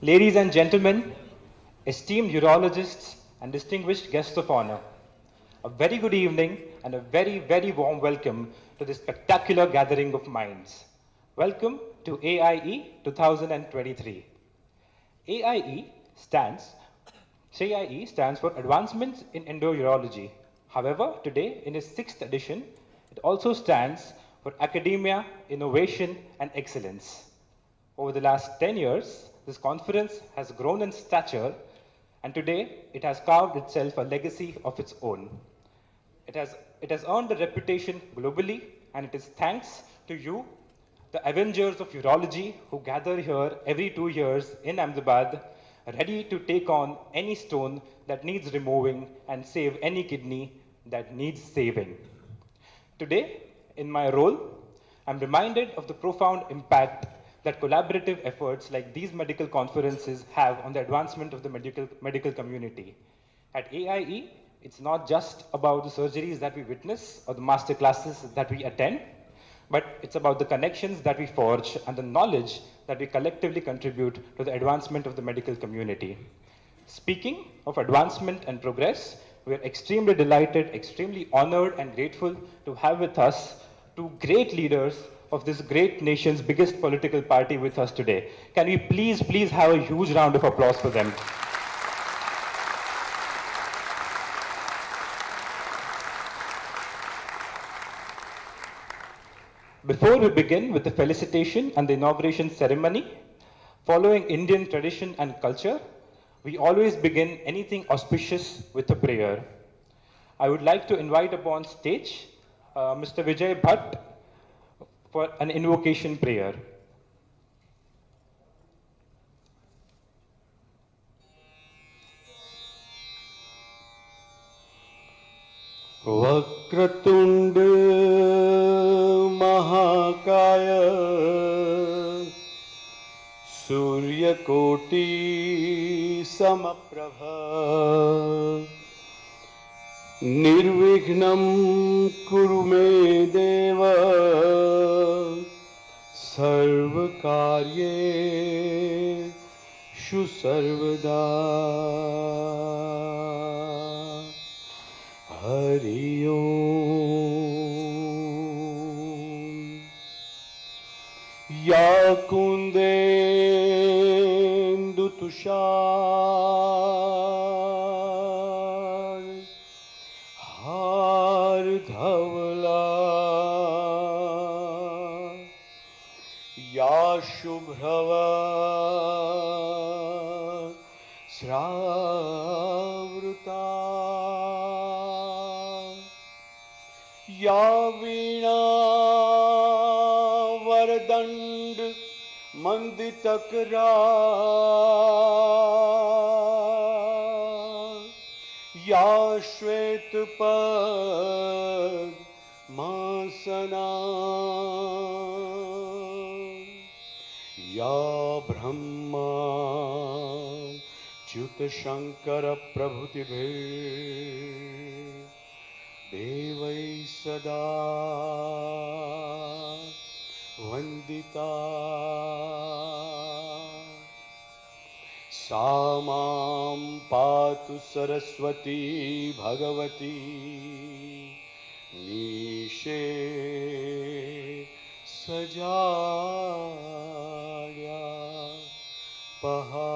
Ladies and gentlemen, esteemed urologists and distinguished guests of honor, a very good evening and a very, very warm welcome to this spectacular gathering of minds. Welcome to AIE 2023. AIE stands for Advancements in Endourology. However, today, in its 6th edition, it also stands for Academia, Innovation and Excellence. Over the last 10 years, this conference has grown in stature, and today it has carved itself a legacy of its own. It has earned a reputation globally, and it is thanks to you, the Avengers of Urology, who gather here every 2 years in Ahmedabad, ready to take on any stone that needs removing and save any kidney that needs saving. Today, in my role, I'm reminded of the profound impact that collaborative efforts like these medical conferences have on the advancement of the medical community. At AIE, it's not just about the surgeries that we witness or the master classes that we attend, but it's about the connections that we forge and the knowledge that we collectively contribute to the advancement of the medical community. Speaking of advancement and progress, we are extremely delighted, extremely honored and grateful to have with us two great leaders of this great nation's biggest political party with us today. Can we please have a huge round of applause for them? Before we begin with the felicitation and the inauguration ceremony, following Indian tradition and culture, we always begin anything auspicious with a prayer. I would like to invite upon stage Mr. Vijay Bhatt for an invocation prayer. Vakratunda महाकाय सूर्यकोटि समप्रभ निर्विघ्नं कुरु मे देव सर्वकार्येषु सर्वदा हरि ओम। या कुंदेन्दु तुषार हार धवला या शुभ्रवा श्रावृता या वीणा वरदंड मंदितकरा या श्वेत पद्मासना या ब्रह्मा च्युत शंकर प्रभृतिभिः देवै सदा वंदिता सा मां पातु सरस्वती भगवती निषेसजाड्या पहा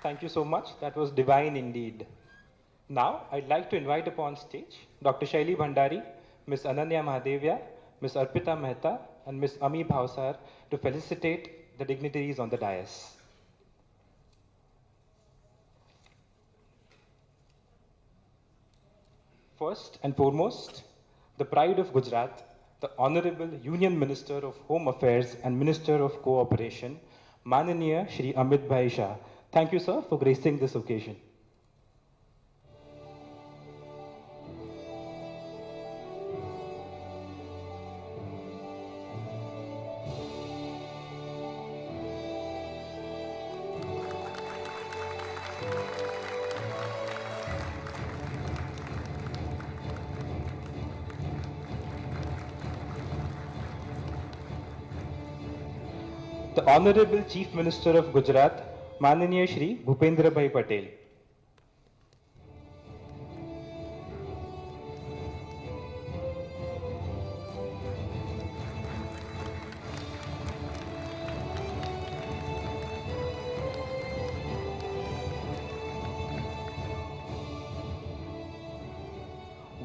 Thank you so much. That was divine indeed. Now, I'd like to invite upon stage Dr. Shaili Bhandari, Ms. Ananya Mahadevia, Ms. Arpita Mehta, and Ms. Ami Bhavsar to felicitate the dignitaries on the dais. First and foremost, the pride of Gujarat, the Honorable Union Minister of Home Affairs and Minister of Cooperation, Mananiya Shri Amit Bhai Shah. Thank you, sir, for gracing this occasion. The Honorable Chief Minister of Gujarat, Mananiya Shri Bhupendra Bhai Patel.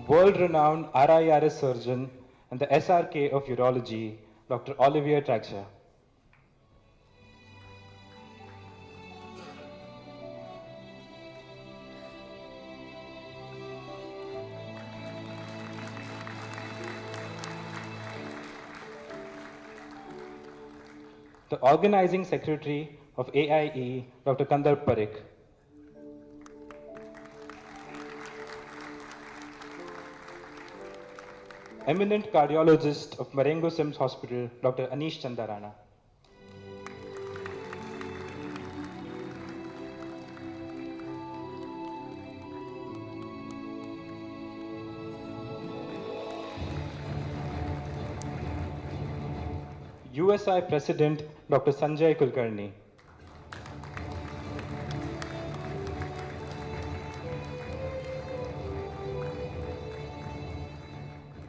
World-renowned RIRS surgeon and the SRK of urology, Dr. Olivier Traxler. The organizing secretary of AIE, Dr. Kandar Parikh. Eminent cardiologist of Marengo Sims Hospital, Dr. Anish Chandarana. USI President, Dr. Sanjay Kulkarni.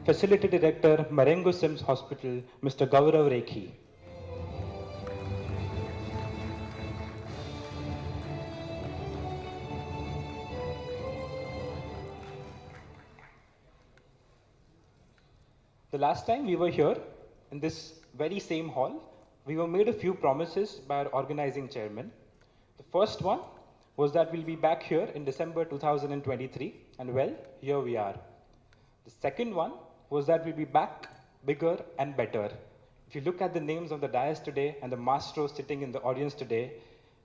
Facility Director, Marengo Sims Hospital, Mr. Gaurav Rekhi. The last time we were here, in this very same hall, we were made a few promises by our organizing chairman. The first one was that we'll be back here in December 2023, and well, here we are. The second one was that we'll be back bigger and better. If you look at the names of the dais today and the maestros sitting in the audience today,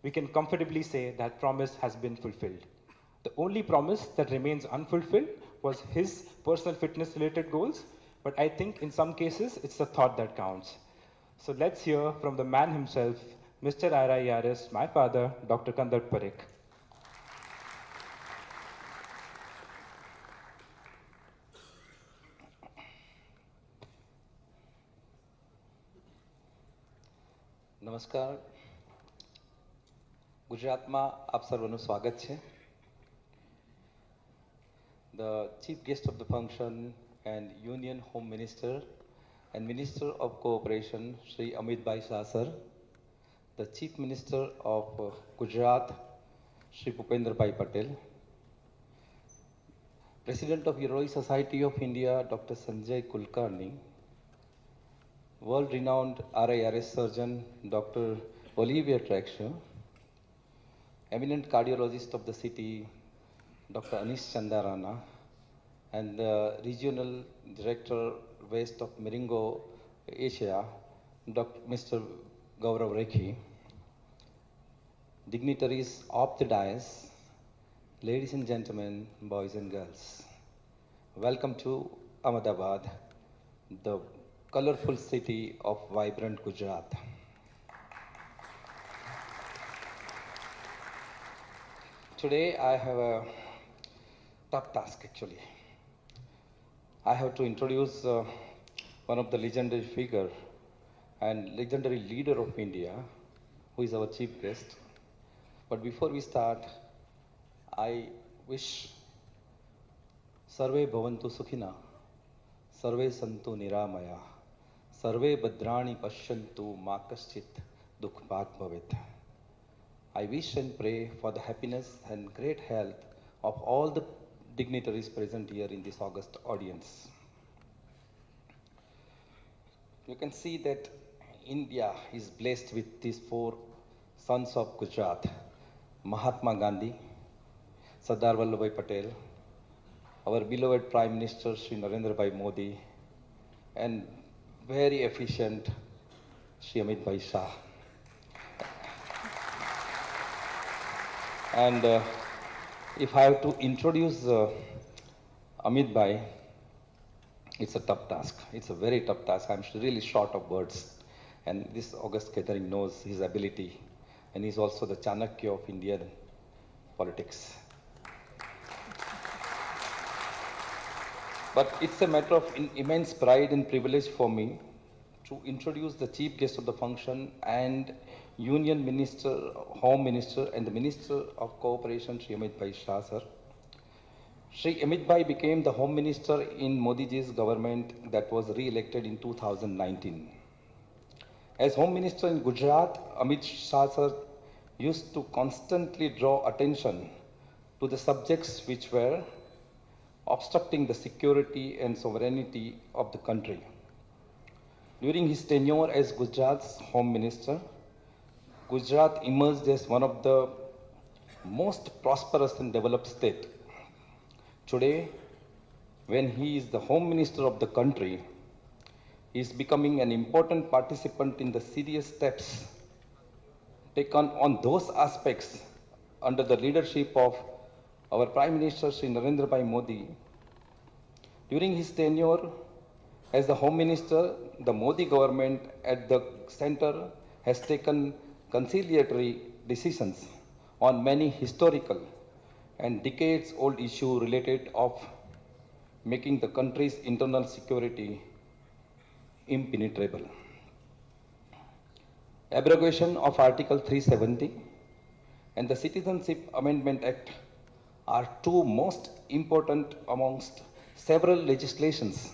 we can comfortably say that promise has been fulfilled. The only promise that remains unfulfilled was his personal fitness related goals, but I think in some cases it's the thought that counts. So let's hear from the man himself, Mr. RIRS, my father, Dr. Kandar Parikh. નમસ્કાર. ગુજરાતમાં આપ સર્વનું સ્વાગત છે. The Chief Guest of the function and Union Home Minister and Minister of Cooperation, Shri Amit Bhai Shah sir. The Chief Minister of Gujarat, Shri Bhupendra Bhai Patel. President of Urology Society of India, Dr. Sanjay Kulkarni. World-renowned RIRS surgeon, Dr. Olivier Traxler, eminent cardiologist of the city, Dr. Anish Chandarana, and the regional director west of Marengo, Asia, Mr. Gaurav Rekhi, dignitaries of the dais, ladies and gentlemen, boys and girls, welcome to Ahmedabad, the colorful city of vibrant Gujarat. Today I have a tough task actually. I have to introduce one of the legendary figure and legendary leader of India, who is our chief guest. But before we start, I wish Sarve Bhavantu Sukhina, Sarve Santu Niramaya, Sarve Bhadrani Pashyantu Ma Kaschit Dukh Bhag Bhavet. I wish and pray for the happiness and great health of all the dignitaries present here in this august audience. You can see that India is blessed with these four sons of Gujarat: Mahatma Gandhi, Sardar Vallabhbhai Patel, our beloved Prime Minister Shri Narendra Bhai Modi, and very efficient Shri Amit Bhai Shah. And if I have to introduce Amit Bhai, it's a tough task. It's a very tough task. I'm really short of words. And this august gathering knows his ability. And he's also the Chanakya of Indian politics. But it's a matter of immense pride and privilege for me to introduce the chief guest of the function and Union Minister, Home Minister and the Minister of Cooperation, Shri Amit Bhai Shah sir. Shri Amit Bhai became the Home Minister in Modi ji's government that was re-elected in 2019. As Home Minister in Gujarat, Amit Shah sir used to constantly draw attention to the subjects which were obstructing the security and sovereignty of the country. During his tenure as Gujarat's Home Minister, Gujarat emerged as one of the most prosperous and developed states. Today, when he is the Home Minister of the country, he is becoming an important participant in the serious steps taken on those aspects under the leadership of our Prime Minister Shri Narendra Bhai Modi. During his tenure as the Home Minister, the Modi government at the center has taken conciliatory decisions on many historical and decades-old issues related of making the country's internal security impenetrable. Abrogation of Article 370 and the Citizenship Amendment Act are two most important amongst several legislations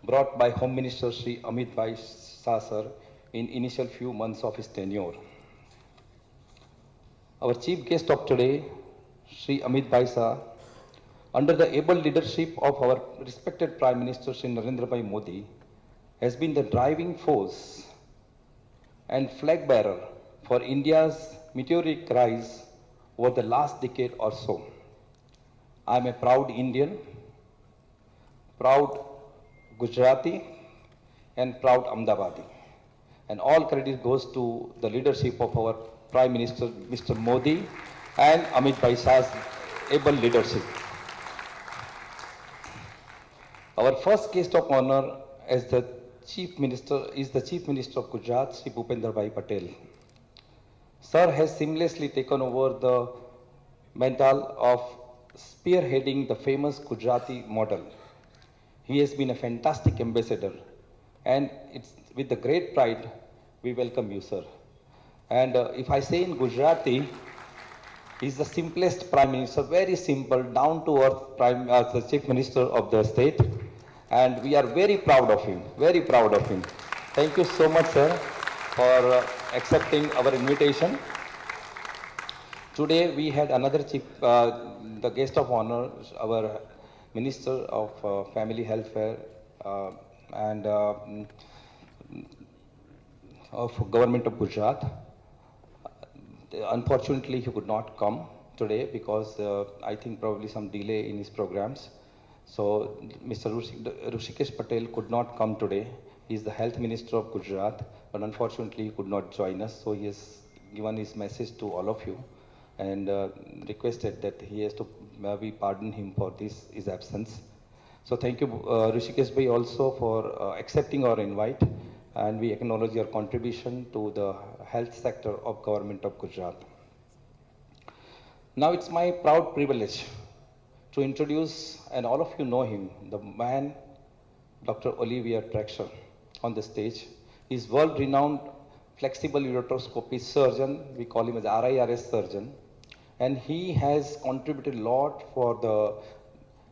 brought by Home Minister Shri Amit Bhai Shah sir in initial few months of his tenure. Our chief guest of today, Shri Amit Bhai Shah, under the able leadership of our respected Prime Minister Shri Narendra Bhai Modi, has been the driving force and flag bearer for India's meteoric rise over the last decade or so. I am a proud Indian, proud Gujarati, and proud Ahmedabadi. And all credit goes to the leadership of our Prime Minister, Mr. Modi, and Amit Bhai Shah's able leadership. Our first guest of honor as the Chief Minister is the Chief Minister of Gujarat, Shri Bhupendra Bhai Patel. Sir has seamlessly taken over the mantle of spearheading the famous Gujarati model. He has been a fantastic ambassador, and it's with the great pride we welcome you, sir. And if I say in Gujarati, he's the simplest Prime Minister, very simple, down-to-earth the Chief Minister of the state, and we are very proud of him, very proud of him. Thank you so much, sir, for accepting our invitation. Today we had another the guest of honor, our Minister of Family Welfare and of Government of Gujarat. Unfortunately, he could not come today because I think probably some delay in his programs. So Mr. Hrishikesh Patel could not come today. He is the Health Minister of Gujarat, but unfortunately he could not join us. So he has given his message to all of you and requested that he has to we pardon him for his absence. So thank you, Hrishikesh Bhai, also for accepting our invite, and we acknowledge your contribution to the health sector of Government of Gujarat. Now it's my proud privilege to introduce, and all of you know him, the man, Dr. Olivier Trexler, on the stage. He's world-renowned flexible ureteroscopy surgeon. We call him as RIRS surgeon. And he has contributed a lot for the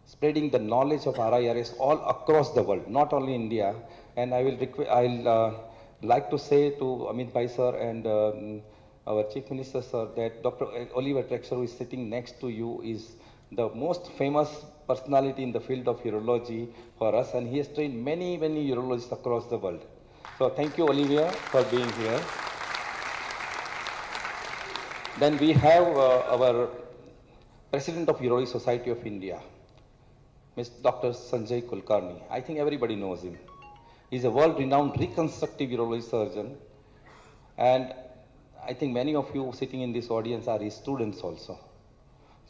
spreading the knowledge of RIRS all across the world, not only India. And I'll like to say to Amit Bhai sir and our Chief Minister sir that Dr. Olivier Trexler, who is sitting next to you, is the most famous personality in the field of urology for us, and he has trained many, many urologists across the world. So thank you, Olivier, for being here. Then we have our President of Urology Society of India, Dr. Sanjay Kulkarni. I think everybody knows him. He's a world-renowned reconstructive urology surgeon, and I think many of you sitting in this audience are his students also.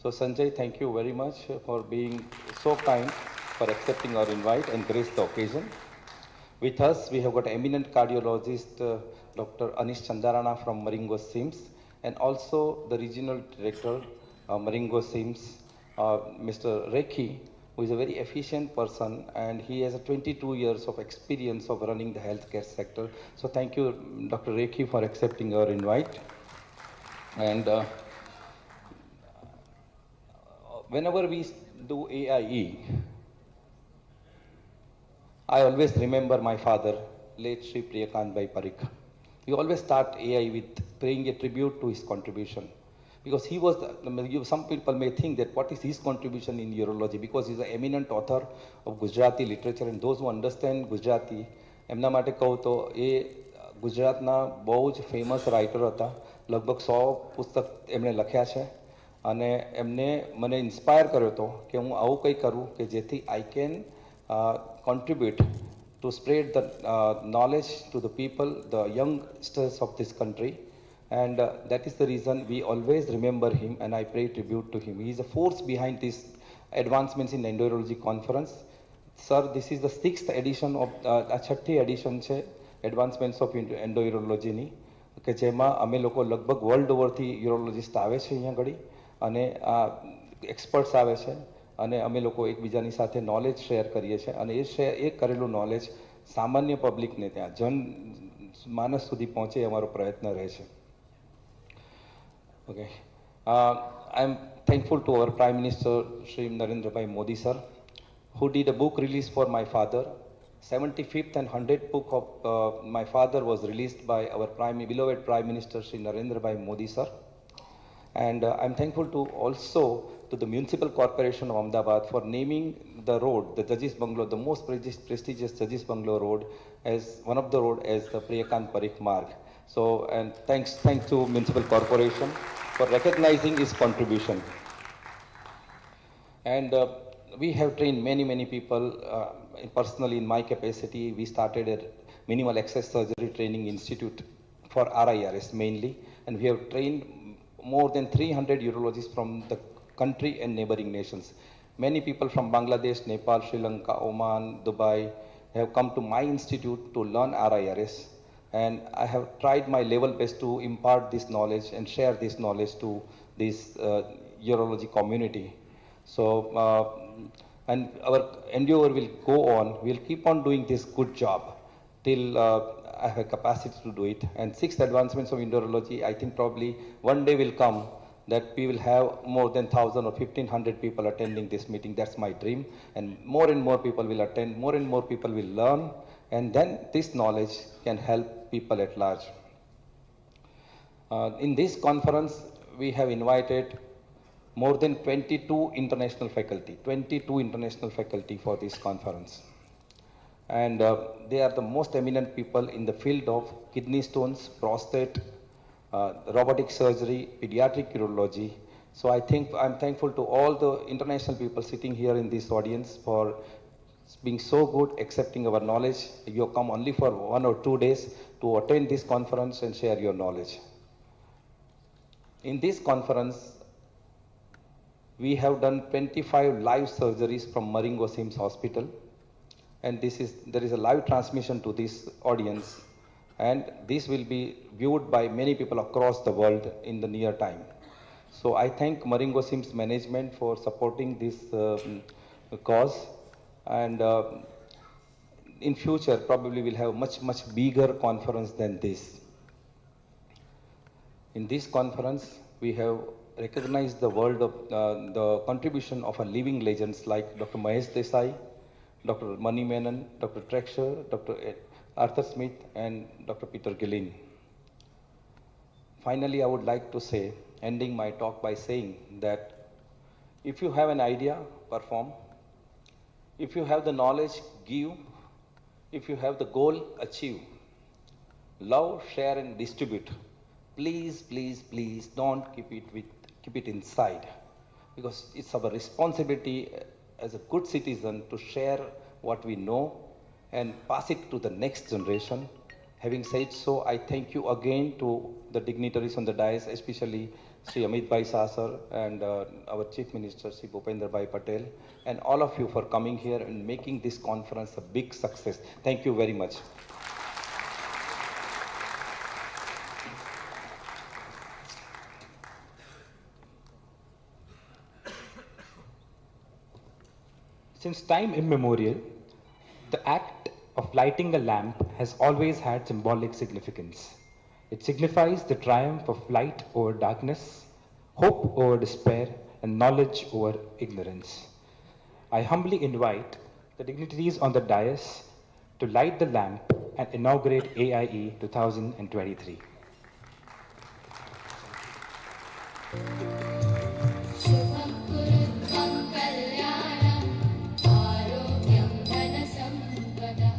So Sanjay, thank you very much for being so kind, for accepting our invite and grace the occasion. With us, we have got eminent cardiologist, Dr. Anish Chandarana from Maringo SIMS, and also the regional director, Maringo SIMS, Mr. Rekhi, who is a very efficient person, and he has a 22 years of experience of running the healthcare sector. So thank you, Dr. Rekhi, for accepting our invite. And whenever we do AIE, I always remember my father, late Sri Priyakant Bhai Parikh. We always start AI with paying a tribute to his contribution. Because he was, some people may think that what is his contribution in urology, because he's an eminent author of Gujarati literature, and those who understand Gujarati, એમના માટે કહું તો એ ગુજરાતના બહુ જ famous writer હતા. લગભગ 100 પુસ્તક એમણે લખ્યા છે, અને એમને મને ઇન્સ્પાયર કર્યો હતો કે હું આવું કંઈ કરું કે જેથી I can contribute to spread the knowledge to the people, the youngsters of this country. And that is the reason we always remember him, and I pay tribute to him. He is a force behind these advancements in Endourology conference. Sir, this is the 6th edition of, 6th edition છે Advancements of Endourology ની, કે જેમાં અમે લોકો લગભગ world ઓવરથી urologist આવે છે અહીંયા ઘડી, અને એક્સપર્ટ્સ આવે છે, અને અમે લોકો એકબીજાની સાથે નોલેજ શેર કરીએ છીએ, અને એ કરેલું નોલેજ સામાન્ય પબ્લિકને ત્યાં જન માનસ સુધી પહોંચે અમારો પ્રયત્ન રહે છે. Okay. I am thankful to our Prime Minister Shri Narendra Bhai Modi sir, who did a book release for my father. 75th and 100th book of my father was released by our beloved Prime Minister Shri Narendra Bhai Modi sir. And I'm thankful to also to the Municipal Corporation of Ahmedabad for naming the road, the Judges Bungalow, the most prestigious Judges Bungalow road, as one of the road as the Priyakant Parikh Marg. So, and thanks to Municipal Corporation for recognizing his contribution. And we have trained many people. Personally, in my capacity, we started a Minimal Access Surgery Training Institute for RIRS mainly, and we have trained more than 300 urologists from the country and neighboring nations. Many people from Bangladesh, Nepal, Sri Lanka, Oman, Dubai have come to my institute to learn RIRS, and I have tried my level best to impart this knowledge and share this knowledge to this urology community. So, and our endeavor will go on. We'll keep on doing this good job till I have a capacity to do it. And 6th Advancements of Endourology, I think probably one day will come that we will have more than 1,000 or 1,500 people attending this meeting. That's my dream. And more people will attend, more and more people will learn, and then this knowledge can help people at large. In this conference, we have invited more than 22 international faculty for this conference. And they are the most eminent people in the field of kidney stones, prostate, robotic surgery, pediatric urology. So I think I'm thankful to all the international people sitting here in this audience for being so good, accepting our knowledge. You have come only for 1 or 2 days to attend this conference and share your knowledge. In this conference, we have done 25 live surgeries from Maringo Sims Hospital. And there is a live transmission to this audience, and this will be viewed by many people across the world in the near time. So I thank Maringo Sims management for supporting this cause, and in future probably we'll have much bigger conference than this. In this conference, we have recognized the world of the contribution of our living legends like Dr. Mahesh Desai, Dr. Mani Menon, Dr. Trexler, Dr. Arthur Smith, and Dr. Peter Gillin. Finally, I would like to say, ending my talk by saying that if you have an idea, perform. If you have the knowledge, give. If you have the goal, achieve. Love, share, and distribute. Please don't keep it inside, because it's our responsibility as a good citizen to share what we know and pass it to the next generation. Having said so, I thank you again to the dignitaries on the dais, especially Sri Amit Bhai Sasar and our Chief Minister Sri Bhupender Bhai Patel, and all of you for coming here and making this conference a big success. Thank you very much. Since time immemorial, the act of lighting a lamp has always had symbolic significance. It signifies the triumph of light over darkness, hope over despair, and knowledge over ignorance. I humbly invite the dignitaries on the dais to light the lamp and inaugurate AIE 2023. शुभं कुरुत्वं कल्याणम् आरोग्यं धनसम्पदः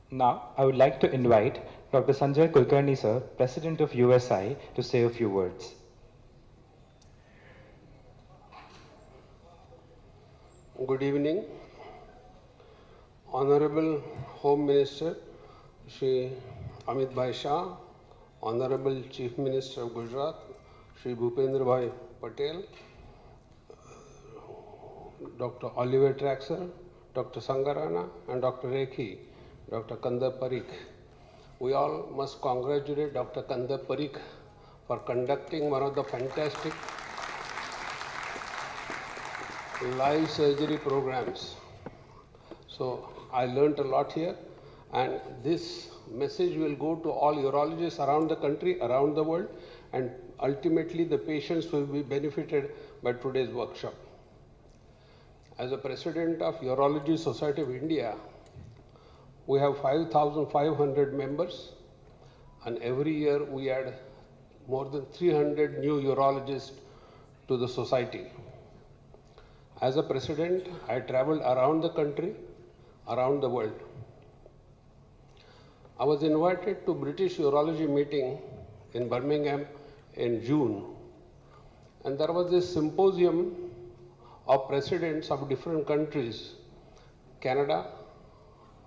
Now, I would like to invite Dr. Sanjay Kulkarni, sir, President of USI, to say a few words. Good evening. Honorable Home Minister Shri Amit Bhai Shah, Honorable Chief Minister of Gujarat Shri Bhupendra Bhai Patel, Dr. Oliver Traxler, Dr. Sangarana, and Dr. Rekhi, Dr. Kandar Parikh. We all must congratulate Dr. Kandar Parikh for conducting one of the fantastic live surgery programs. So I learned a lot here, and this message will go to all urologists around the country, around the world, and ultimately the patients will be benefited by today's workshop. As a president of Urology Society of India, we have 5,500 members, and every year we add more than 300 new urologists to the society. As a president, I traveled around the country, around the world. I was invited to British Urology meeting in Birmingham in June, and there was this symposium of presidents of different countries, Canada,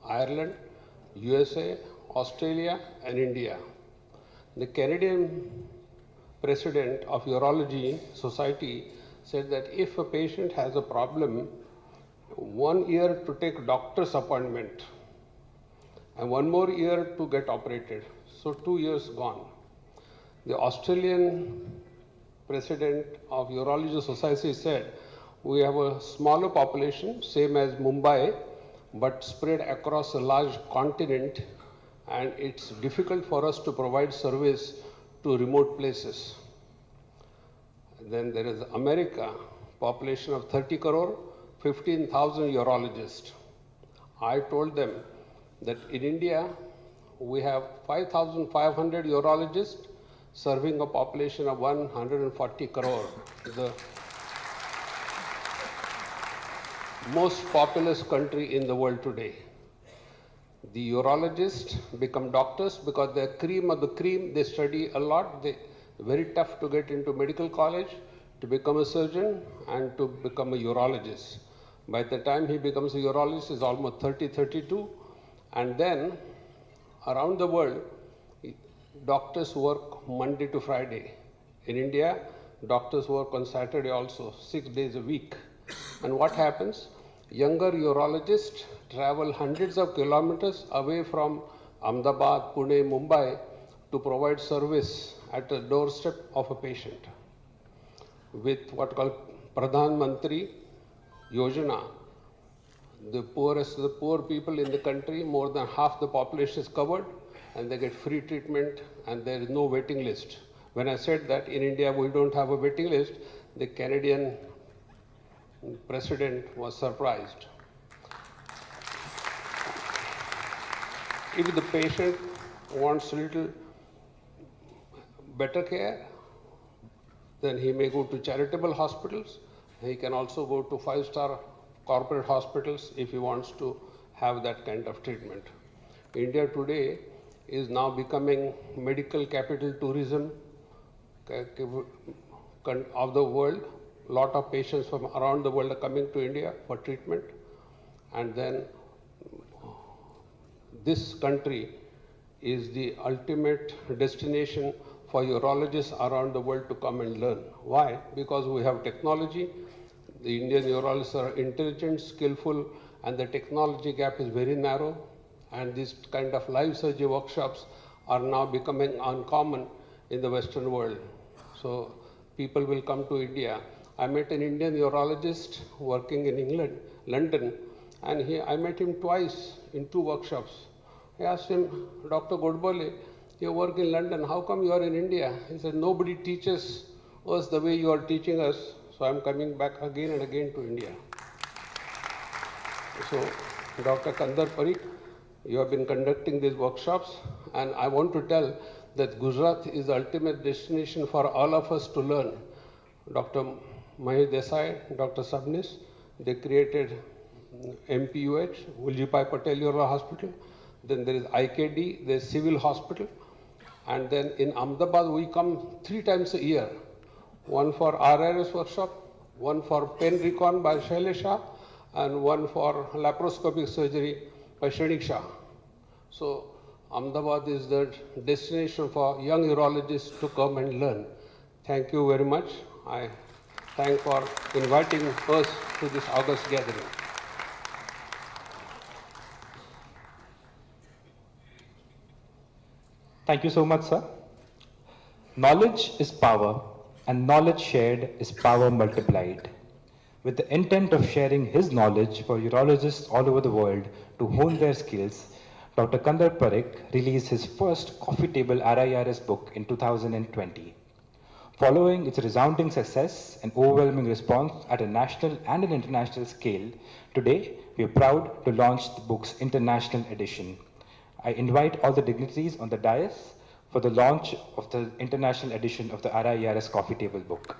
Ireland, USA, Australia, and India. The Canadian president of Urology Society said that if a patient has a problem, 1 year to take doctor's appointment and 1 more year to get operated. So 2 years gone. The Australian president of Urology Society said, we have a smaller population, same as Mumbai, but spread across a large continent, and it's difficult for us to provide service to remote places. Then there is America, population of 30 crore, 15,000 urologists. I told them that in India, we have 5,500 urologists serving a population of 140 crore. The most populous country in the world today. The urologists become doctors because they're cream of the cream. They study a lot. They're very tough to get into medical college, to become a surgeon, and to become a urologist. By the time he becomes a urologist, he's almost 30, 32. And then, around the world, doctors work Monday to Friday. In India, doctors work on Saturday also, 6 days a week. And what happens? Younger urologists travel hundreds of kilometers away from Ahmedabad, Pune, Mumbai to provide service at the doorstep of a patient. With what called Pradhan Mantri Yojana, the poor people in the country, more than half the population is covered, and they get free treatment, and there is no waiting list. When I said that in India we don't have a waiting list, the Canadian president was surprised. If the patient wants little better care, then he may go to charitable hospitals. He can also go to 5-star corporate hospitals if he wants to have that kind of treatment. India today is now becoming medical capital tourism of the world. A lot of patients from around the world are coming to India for treatment. And then this country is the ultimate destination for urologists around the world to come and learn. Why? Because we have technology. The Indian urologists are intelligent, skillful, and the technology gap is very narrow. And these kind of live surgery workshops are now becoming uncommon in the Western world. So people will come to India. I met an Indian urologist working in England, London, and I met him twice in 2 workshops. I asked him, Dr. Godbole, you work in London, how come you are in India? He said, nobody teaches us the way you are teaching us, so I'm coming back again and again to India. So, Dr. Kandar Parikh, you have been conducting these workshops, and I want to tell that Gujarat is the ultimate destination for all of us to learn. Dr. Mahesh Desai, Dr. Sabnis, they created MPUH, Uljipai Patel Urology Hospital. Then there is IKD, there is Civil Hospital. And then in Ahmedabad, we come 3 times a year. One for RRS workshop, one for pen recon by Shailesha, and one for laparoscopic surgery by Shrenik Shah. So Ahmedabad is the destination for young urologists to come and learn. Thank you very much. I thank for inviting us to this August gathering. Thank you so much, sir. Knowledge is power, and knowledge shared is power multiplied. With the intent of sharing his knowledge for urologists all over the world to hone their skills, Dr. Kandar Parikh released his first coffee table RIRS book in 2020. Following its resounding success and overwhelming response at a national and an international scale, today we are proud to launch the book's international edition. I invite all the dignitaries on the dais for the launch of the international edition of the RIRS coffee table book.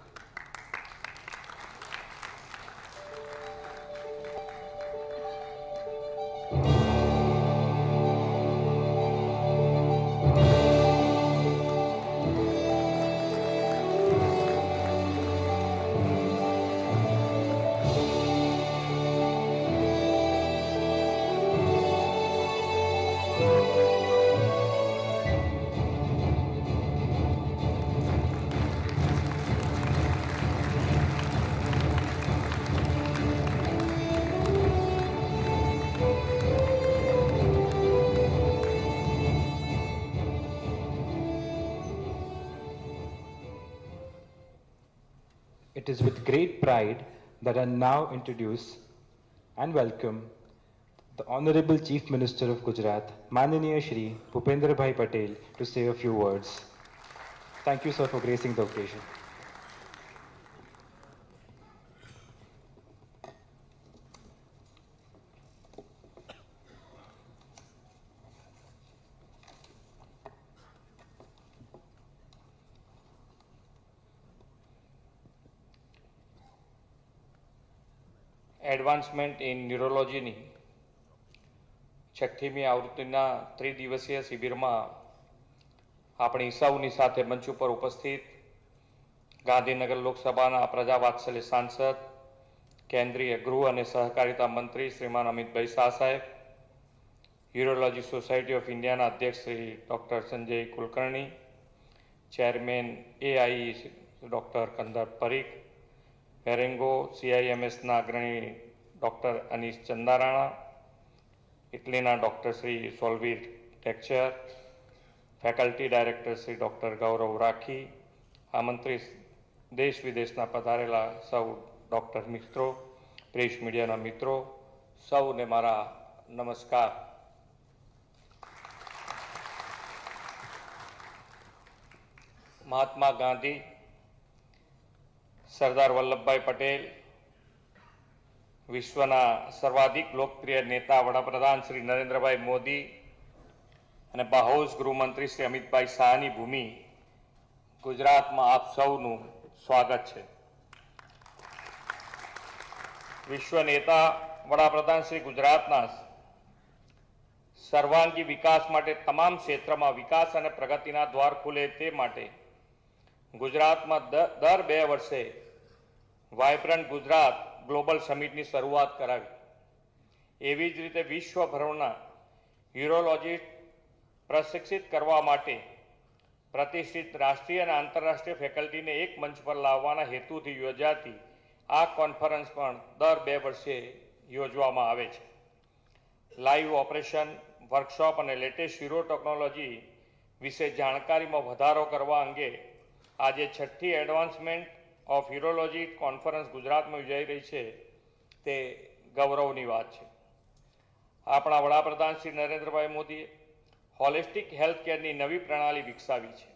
It is with great pride that I now introduce and welcome the Honorable Chief Minister of Gujarat, Mananiya Shri Bhupendra Bhai Patel, to say a few words. Thank you, sir, for gracing the occasion. Advancement in ન્યુરોલોજીની 6મી આવૃત્તિના ત્રિદિવસીય શિબિરમાં આપણી સૌની સાથે મંચ ઉપર ઉપસ્થિત ગાંધીનગર લોકસભાના પ્રજાવાત્સલ્ય સાંસદ, કેન્દ્રીય ગૃહ અને સહકારિતા મંત્રી શ્રીમાન અમિતભાઈ શાહ સાહેબ, યુરોલોજી સોસાયટી ઓફ ઇન્ડિયાના અધ્યક્ષ Shri doctor Sanjay Kulkarni, chairman AI doctor Kandar Parikh, પેરેંગો CIMSના અગ્રણી ડૉક્ટર અનીશ ચંદારાણા, ઇટલીના ડૉક્ટર શ્રી સોલવીર ટેક્ચર, faculty director Shri doctor Gaurav Rakhi, આમંત્રિત દેશ વિદેશના પધારેલા સૌ ડૉક્ટર મિત્રો, પ્રેસ મીડિયાના મિત્રો, સૌને મારા નમસ્કાર. મહાત્મા ગાંધી, સરદાર વલ્લભભાઈ પટેલ, વિશ્વના સર્વાધિક લોકપ્રિય નેતા વડાપ્રધાન શ્રી નરેન્દ્રભાઈ મોદી, અને બહાઉસ ગૃહમંત્રી શ્રી અમિતભાઈ શાહની ભૂમિ ગુજરાતમાં આપ સૌનું સ્વાગત છે. વિશ્વ નેતા વડાપ્રધાન શ્રી ગુજરાતના સર્વાંગી વિકાસ માટે તમામ ક્ષેત્રમાં વિકાસ અને પ્રગતિના દ્વાર ખુલે તે માટે ગુજરાતમાં દર 2 વર્ષે વાઇબ્રન્ટ ગુજરાત ગ્લોબલ સમિટની શરૂઆત કરાવી. એવી જ રીતે વિશ્વભરના યુરોલોજીસ્ટ પ્રશિક્ષિત કરવા માટે પ્રતિષ્ઠિત રાષ્ટ્રીય અને આંતરરાષ્ટ્રીય ફેકલ્ટીને એક મંચ પર લાવવાના હેતુથી યોજાતી આ કોન્ફરન્સ પણ દર 2 વર્ષે યોજવામાં આવે છે. લાઈવ ઓપરેશન, વર્કશોપ અને લેટેસ્ટ યુરો ટેકનોલોજી વિશે જાણકારીમાં વધારો કરવા અંગે આજે 6ઠ્ઠી એડવાન્સમેન્ટ ઓફ યુરોલોજી કોન્ફરન્સ ગુજરાતમાં યોજાઈ રહી છે તે ગૌરવની વાત છે. આપણા વડાપ્રધાન શ્રી નરેન્દ્રભાઈ મોદીએ હોલિસ્ટિક હેલ્થ કેરની નવી પ્રણાલી વિકસાવી છે.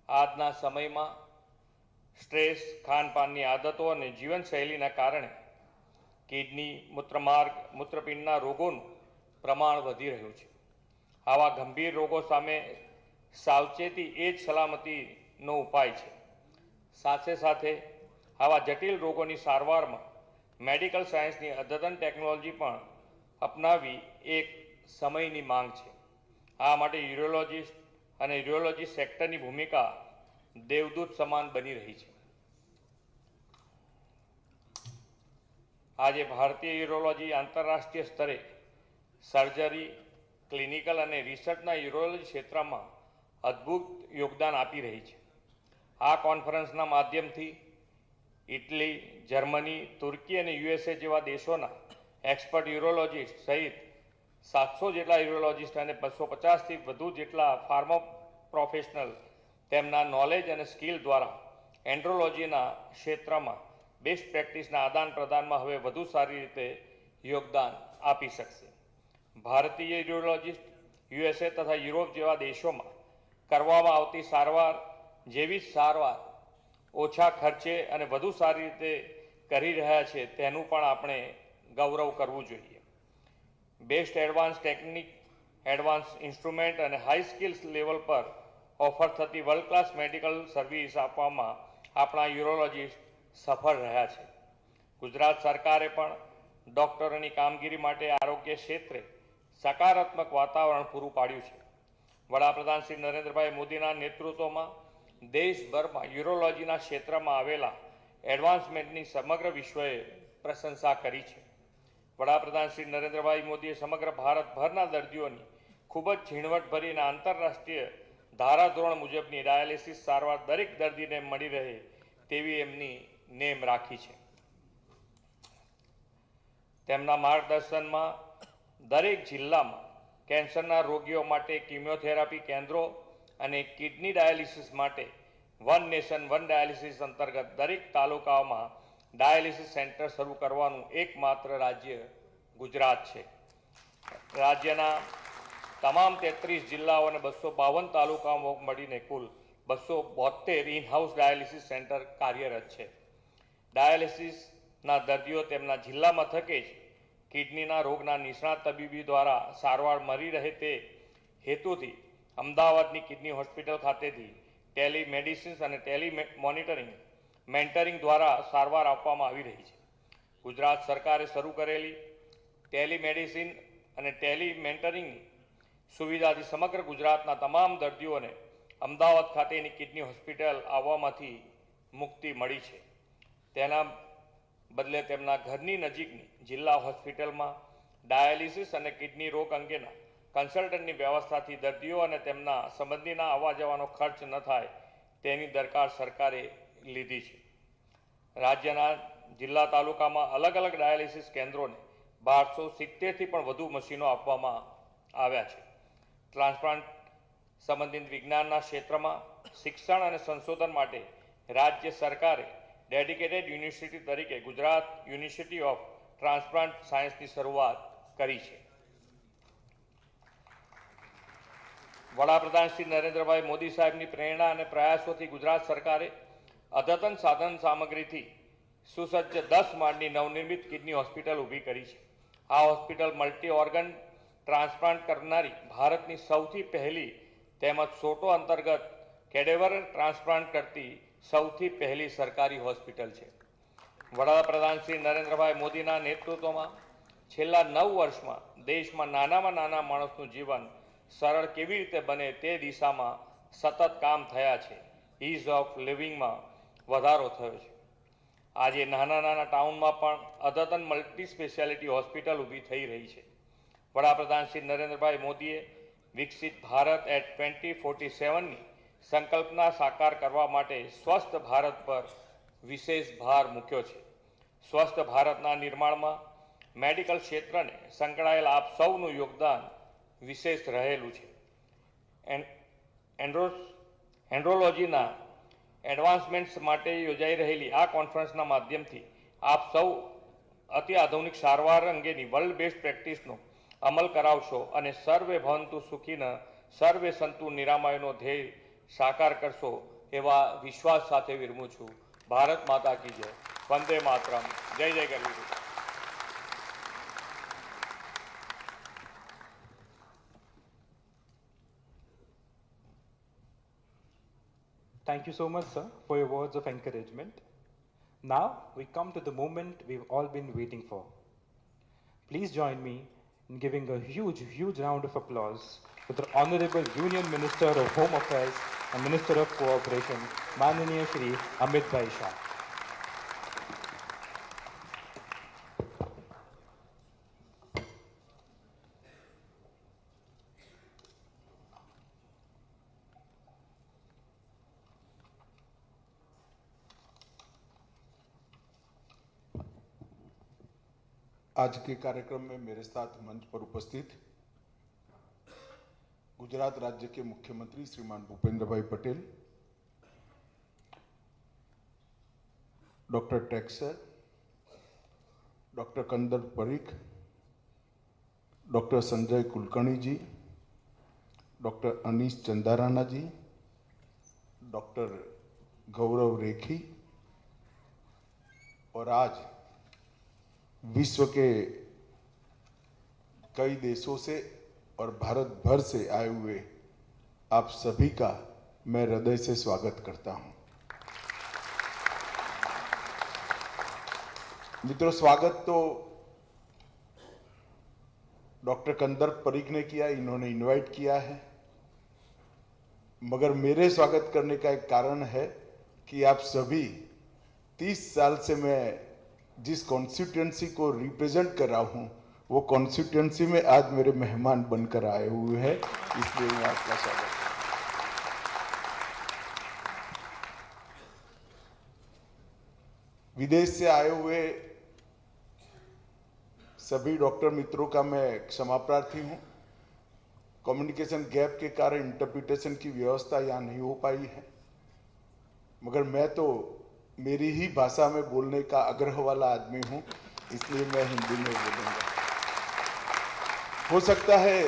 આજના સમયમાં સ્ટ્રેસ, ખાનપાનની આદતો અને જીવનશૈલીના કારણે કિડની, મૂત્રમાર્ગ, મૂત્રપિંડના રોગોનું પ્રમાણ વધી રહ્યું છે. આવા ગંભીર રોગો સામે સાવચેતી એ જ સલામતીનો ઉપાય છે. સાથે સાથે આવા જટિલ રોગોની સારવારમાં મેડિકલ સાયન્સની અદ્યતન ટેકનોલોજી પણ અપનાવી એક સમયની માંગ છે. આ માટે યુરોલોજીસ્ટ અને યુરોલોજી સેક્ટરની ભૂમિકા દેવદૂત સમાન બની રહી છે. આજે ભારતીય યુરોલોજી આંતરરાષ્ટ્રીય સ્તરે સર્જરી, ક્લિનિકલ અને રિસર્ચના યુરોલોજી ક્ષેત્રમાં અદ્ભુત યોગદાન આપી રહી છે. આ કોન્ફરન્સના માધ્યમથી ઇટલી, જર્મની, તુર્કી અને USA જેવા દેશોના એક્સપર્ટ યુરોલોજીસ્ટ સહિત 700 જેટલા યુરોલોજીસ્ટ અને 250થી વધુ જેટલા ફાર્મા પ્રોફેશનલ તેમના નોલેજ અને સ્કિલ દ્વારા એન્ડ્રોલોજીના ક્ષેત્રમાં બેસ્ટ પ્રેક્ટિસના આદાન પ્રદાનમાં હવે વધુ સારી રીતે યોગદાન આપી શકશે. ભારતીય યુરોલોજીસ્ટ USA તથા યુરોપ જેવા દેશોમાં કરવામાં આવતી સારવાર જેવી જ સારવાર ઓછા ખર્ચે અને વધુ સારી રીતે કરી રહ્યા છે તેનું પણ આપણે ગૌરવ કરવું જોઈએ. Best advance technique, advance instrument અને હાઈ સ્કિલ્સ લેવલ પર ઓફર થતી વર્લ્ડ ક્લાસ મેડિકલ સર્વિસ આપવામાં આપણા યુરોલોજીસ્ટ સફળ રહ્યા છે. ગુજરાત સરકારે પણ ડૉક્ટરોની કામગીરી માટે આરોગ્ય ક્ષેત્રે સકારાત્મક વાતાવરણ પૂરું પાડ્યું છે. વડાપ્રધાન શ્રી નરેન્દ્રભાઈ મોદીના નેતૃત્વમાં દેશભરમાં યુરોલોજીના ક્ષેત્રમાં આવેલા એડવાન્સમેન્ટની સમગ્ર વિશ્વએ પ્રશંસા કરી છે. વડાપ્રધાન શ્રી નરેન્દ્રભાઈ મોદીએ સમગ્ર ભારતભરના દર્દીઓની ખૂબ જ ઝીણવટભરી અને આંતરરાષ્ટ્રીય ધારાધોરણ મુજબની ડાયાલિસિસ સારવાર દરેક દર્દીને મળી રહે તેવી એમની નેમ રાખી છે. તેમના માર્ગદર્શનમાં દરેક જિલ્લામાં કેન્સરના રોગીઓ માટે કિમિયોથેરાપી કેન્દ્રો અને કિડની ડાયાલિસિસ માટે વન નેશન વન ડાયાલિસિસ અંતર્ગત દરેક તાલુકાઓમાં ડાયાલિસિસ સેન્ટર શરૂ કરવાનું એકમાત્ર રાજ્ય ગુજરાત છે. રાજ્યના તમામ 33 જિલ્લાઓ અને 252 તાલુકાઓમાં મળીને કુલ 272 ઇનહાઉસ ડાયાલિસિસ સેન્ટર કાર્યરત છે. ડાયાલિસિસના દર્દીઓ તેમના જિલ્લા મથકે જ કિડનીના રોગના નિષ્ણાત તબીબી દ્વારા સારવાર મળી રહે તે હેતુથી અમદાવાદની કિડની હોસ્પિટલ ખાતેથી ટેલિમેડિસિન અને ટેલિમોનિટરિંગ મેન્ટરિંગ દ્વારા સારવાર આપવામાં આવી રહી છે. ગુજરાત સરકારે શરૂ કરેલી ટેલિમેડિસિન અને ટેલિમેન્ટરિંગની સુવિધાથી સમગ્ર ગુજરાતના તમામ દર્દીઓને અમદાવાદ ખાતેની કિડની હોસ્પિટલ આવવામાંથી મુક્તિ મળી છે. તેના બદલે તેમના ઘરની નજીકની જિલ્લા હોસ્પિટલમાં ડાયાલિસિસ અને કિડની રોગ અંગેના કન્સલ્ટન્ટની વ્યવસ્થાથી દર્દીઓ અને તેમના સંબંધીના આવવા જવાનો ખર્ચ ન થાય તેની દરકાર સરકારે લીધી છે. રાજ્યના જિલ્લા તાલુકામાં અલગ અલગ ડાયાલિસિસ કેન્દ્રોને 1270થી પણ વધુ મશીનો આપવામાં આવ્યા છે. ટ્રાન્સપ્લાન્ટ સંબંધિત વિજ્ઞાનના ક્ષેત્રમાં શિક્ષણ અને સંશોધન માટે રાજ્ય સરકારે ડેડિકેટેડ યુનિવર્સિટી તરીકે ગુજરાત યુનિવર્સિટી ઓફ ટ્રાન્સપ્લાન્ટ સાયન્સની શરૂઆત કરી છે. વડાપ્રધાન શ્રી નરેન્દ્રભાઈ મોદી સાહેબની પ્રેરણા અને પ્રયાસોથી ગુજરાત સરકારે અદ્યતન સાધન સામગ્રીથી સુસજ્જ 10 માળની નવનિર્મિત કિડની હોસ્પિટલ ઊભી કરી છે. આ હોસ્પિટલ મલ્ટી ઓર્ગન ટ્રાન્સપ્લાન્ટ કરનારી ભારતની સૌથી પહેલી તેમજ સોટો અંતર્ગત કેડેવર ટ્રાન્સપ્લાન્ટ કરતી સૌથી પહેલી સરકારી હોસ્પિટલ છે. વડાપ્રધાન શ્રી નરેન્દ્રભાઈ મોદીના નેતૃત્વમાં છેલ્લા 9 વર્ષમાં દેશમાં નાનામાં નાના માણસનું જીવન સરળ કેવી રીતે બને તે દિશામાં સતત કામ થયા છે. ઇઝ ઓફ લિવિંગમાં વધારો થયો છે. આજે નાના નાના ટાઉનમાં પણ અદ્યતન મલ્ટી સ્પેશિયાલિટી હોસ્પિટલ ઊભી થઈ રહી છે. વડાપ્રધાન શ્રી નરેન્દ્રભાઈ મોદીએ વિકસિત ભારત એટ 2047ની સંકલ્પના સાકાર કરવા માટે સ્વસ્થ ભારત પર વિશેષ ભાર મૂક્યો છે. સ્વસ્થ ભારતના નિર્માણમાં મેડિકલ ક્ષેત્રને સંકળાયેલા આપ સૌનું યોગદાન વિશેષ રહેલું છે. એન્ડ્રોલોજીના એડવાન્સમેન્ટ્સ માટે યોજાઈ રહેલી આ કોન્ફરન્સના માધ્યમથી આપ સૌ અતિ આધુનિક સારવાર અંગેની વર્લ્ડ બેસ્ટ પ્રેક્ટિસનો અમલ કરાવશો અને સર્વે ભવંતુ સુખીન સર્વે સંતુ નિરામયનો ધ્યેય સાકાર કરશો એવા વિશ્વાસ સાથે વિરમું છું. ભારત માતા કી જય. વંદે માતરમ. જય જય ગરવી. Thank you so much, sir, for your words of encouragement. Now we come to the moment we've all been waiting for. Please join me in giving a huge round of applause to the Honorable Union Minister of Home Affairs and Minister of Cooperation, Mananiya Shri Amit Bhai Shah. आज के कार्यक्रम में मेरे साथ मंच पर उपस्थित गुजरात राज्य के मुख्यमंत्री श्रीमान भूपेंद्र भाई पटेल, डॉक्टर टेक्सर, doctor Kandar Parikh, doctor Sanjay Kulkarni ji, doctor Anish Chandarana ji, doctor Gaurav Rekhi और आज विश्व के कई देशों से और भारत भर से आए हुए आप सभी का मैं हृदय से स्वागत करता हूं. मित्रों, स्वागत तो डॉक्टर कंदर परीख ने किया, इन्होंने इनवाइट किया है, मगर मेरे स्वागत करने का एक कारण है कि आप सभी 30 साल से मैं जिस कॉन्स्टिट्यूएंसी को रिप्रेजेंट कर रहा हूं वो कॉन्स्टिट्यूएंसी में आज मेरे मेहमान बनकर आए हुए हैं, इसलिए मैं आपका स्वागत करता हूं. विदेश से आए हुए सभी डॉक्टर मित्रों का मैं क्षमा प्रार्थी हूं. कम्युनिकेशन गैप के कारण इंटरप्रिटेशन की व्यवस्था यहाँ नहीं हो पाई है, मगर मैं तो मेरी ही भाषा में बोलने का आग्रह वाला आदमी हूं, इसलिए मैं हिंदी में बोलूंगा. हो सकता है